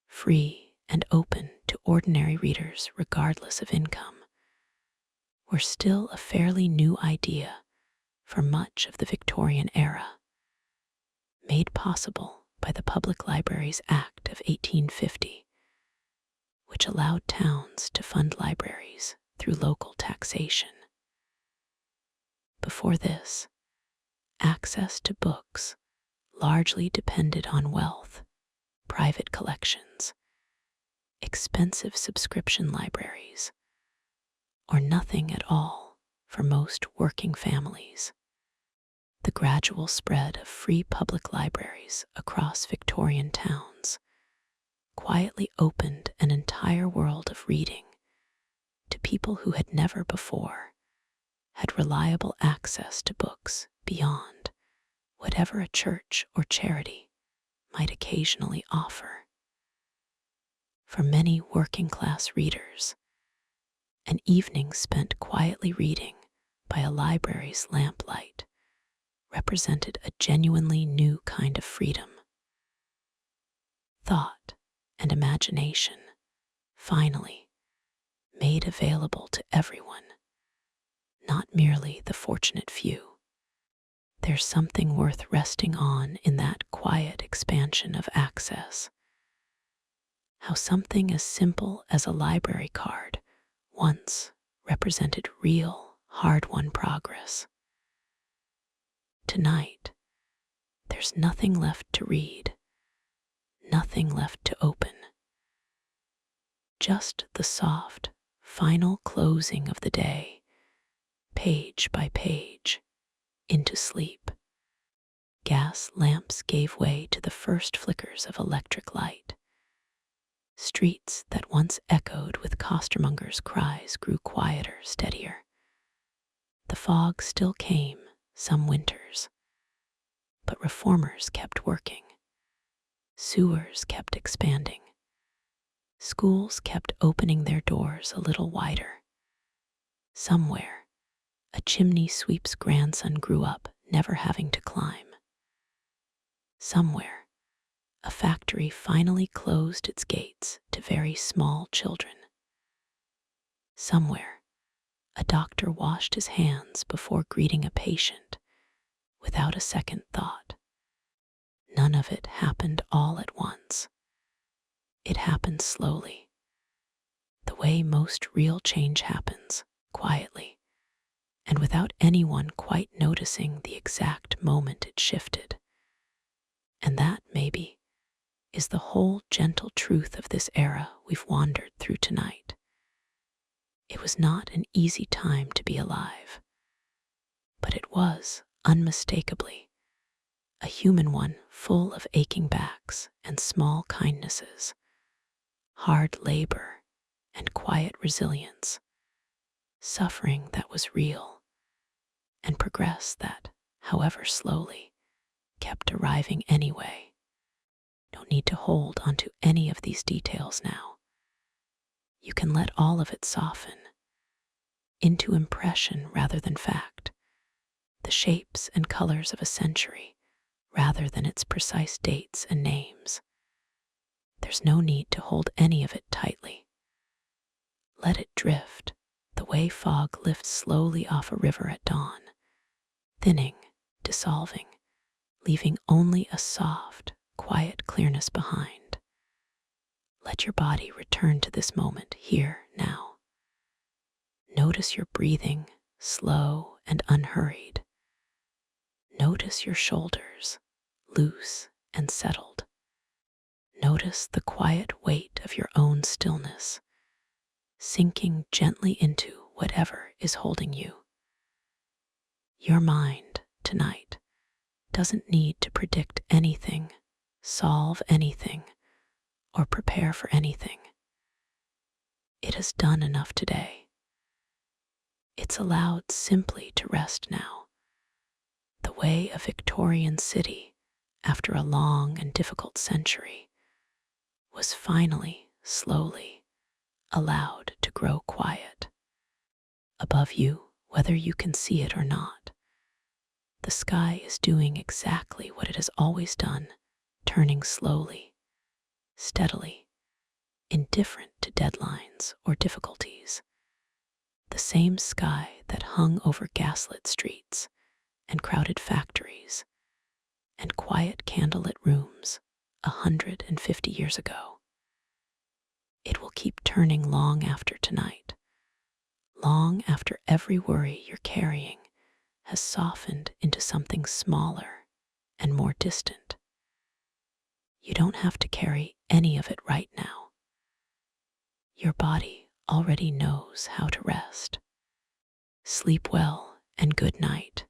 free and open to ordinary readers regardless of income, were still a fairly new idea for much of the Victorian era, made possible by the Public Libraries Act of 1850, which allowed towns to fund libraries through local taxation. Before this, access to books largely depended on wealth, private collections, expensive subscription libraries, or nothing at all for most working families. The gradual spread of free public libraries across Victorian towns quietly opened an entire world of reading to people who had never before had reliable access to books beyond whatever a church or charity might occasionally offer. For many working-class readers, an evening spent quietly reading by a library's lamplight represented a genuinely new kind of freedom. Thought and imagination, finally, made available to everyone, not merely the fortunate few. There's something worth resting on in that quiet expansion of access. How something as simple as a library card once represented real, hard-won progress. Tonight, there's nothing left to read, nothing left to open. Just the soft, final closing of the day, page by page, into sleep. Gas lamps gave way to the first flickers of electric light. Streets that once echoed with costermongers' cries grew quieter, steadier. The fog still came, some winters, but reformers kept working. Sewers kept expanding. Schools kept opening their doors a little wider. Somewhere, a chimney sweep's grandson grew up, never having to climb. Somewhere, a factory finally closed its gates to very small children. Somewhere, a doctor washed his hands before greeting a patient without a second thought. None of it happened all at once. It happened slowly, the way most real change happens, quietly, and without anyone quite noticing the exact moment it shifted. And that, maybe, is the whole gentle truth of this era we've wandered through tonight. It was not an easy time to be alive, but it was, unmistakably, a human one full of aching backs and small kindnesses, hard labor and quiet resilience, suffering that was real, and progress that, however slowly, kept arriving anyway. Don't need to hold onto any of these details now. You can let all of it soften into impression rather than fact, the shapes and colors of a century rather than its precise dates and names. There's no need to hold any of it tightly. Let it drift, the way fog lifts slowly off a river at dawn, thinning, dissolving, leaving only a soft, quiet clearness behind. Let your body return to this moment here, now. Notice your breathing, slow and unhurried. Notice your shoulders, loose and settled. Notice the quiet weight of your own stillness, sinking gently into whatever is holding you. Your mind, tonight, doesn't need to predict anything, solve anything, or prepare for anything. It has done enough today. It's allowed simply to rest now, the way a Victorian city after a long and difficult century, was finally, slowly, allowed to grow quiet. Above you, whether you can see it or not, the sky is doing exactly what it has always done, turning slowly, steadily, indifferent to deadlines or difficulties. The same sky that hung over gaslit streets and crowded factories and quiet candlelit rooms 150 years ago. It will keep turning long after tonight, long after every worry you're carrying has softened into something smaller and more distant. You don't have to carry any of it right now. Your body already knows how to rest. Sleep well and good night.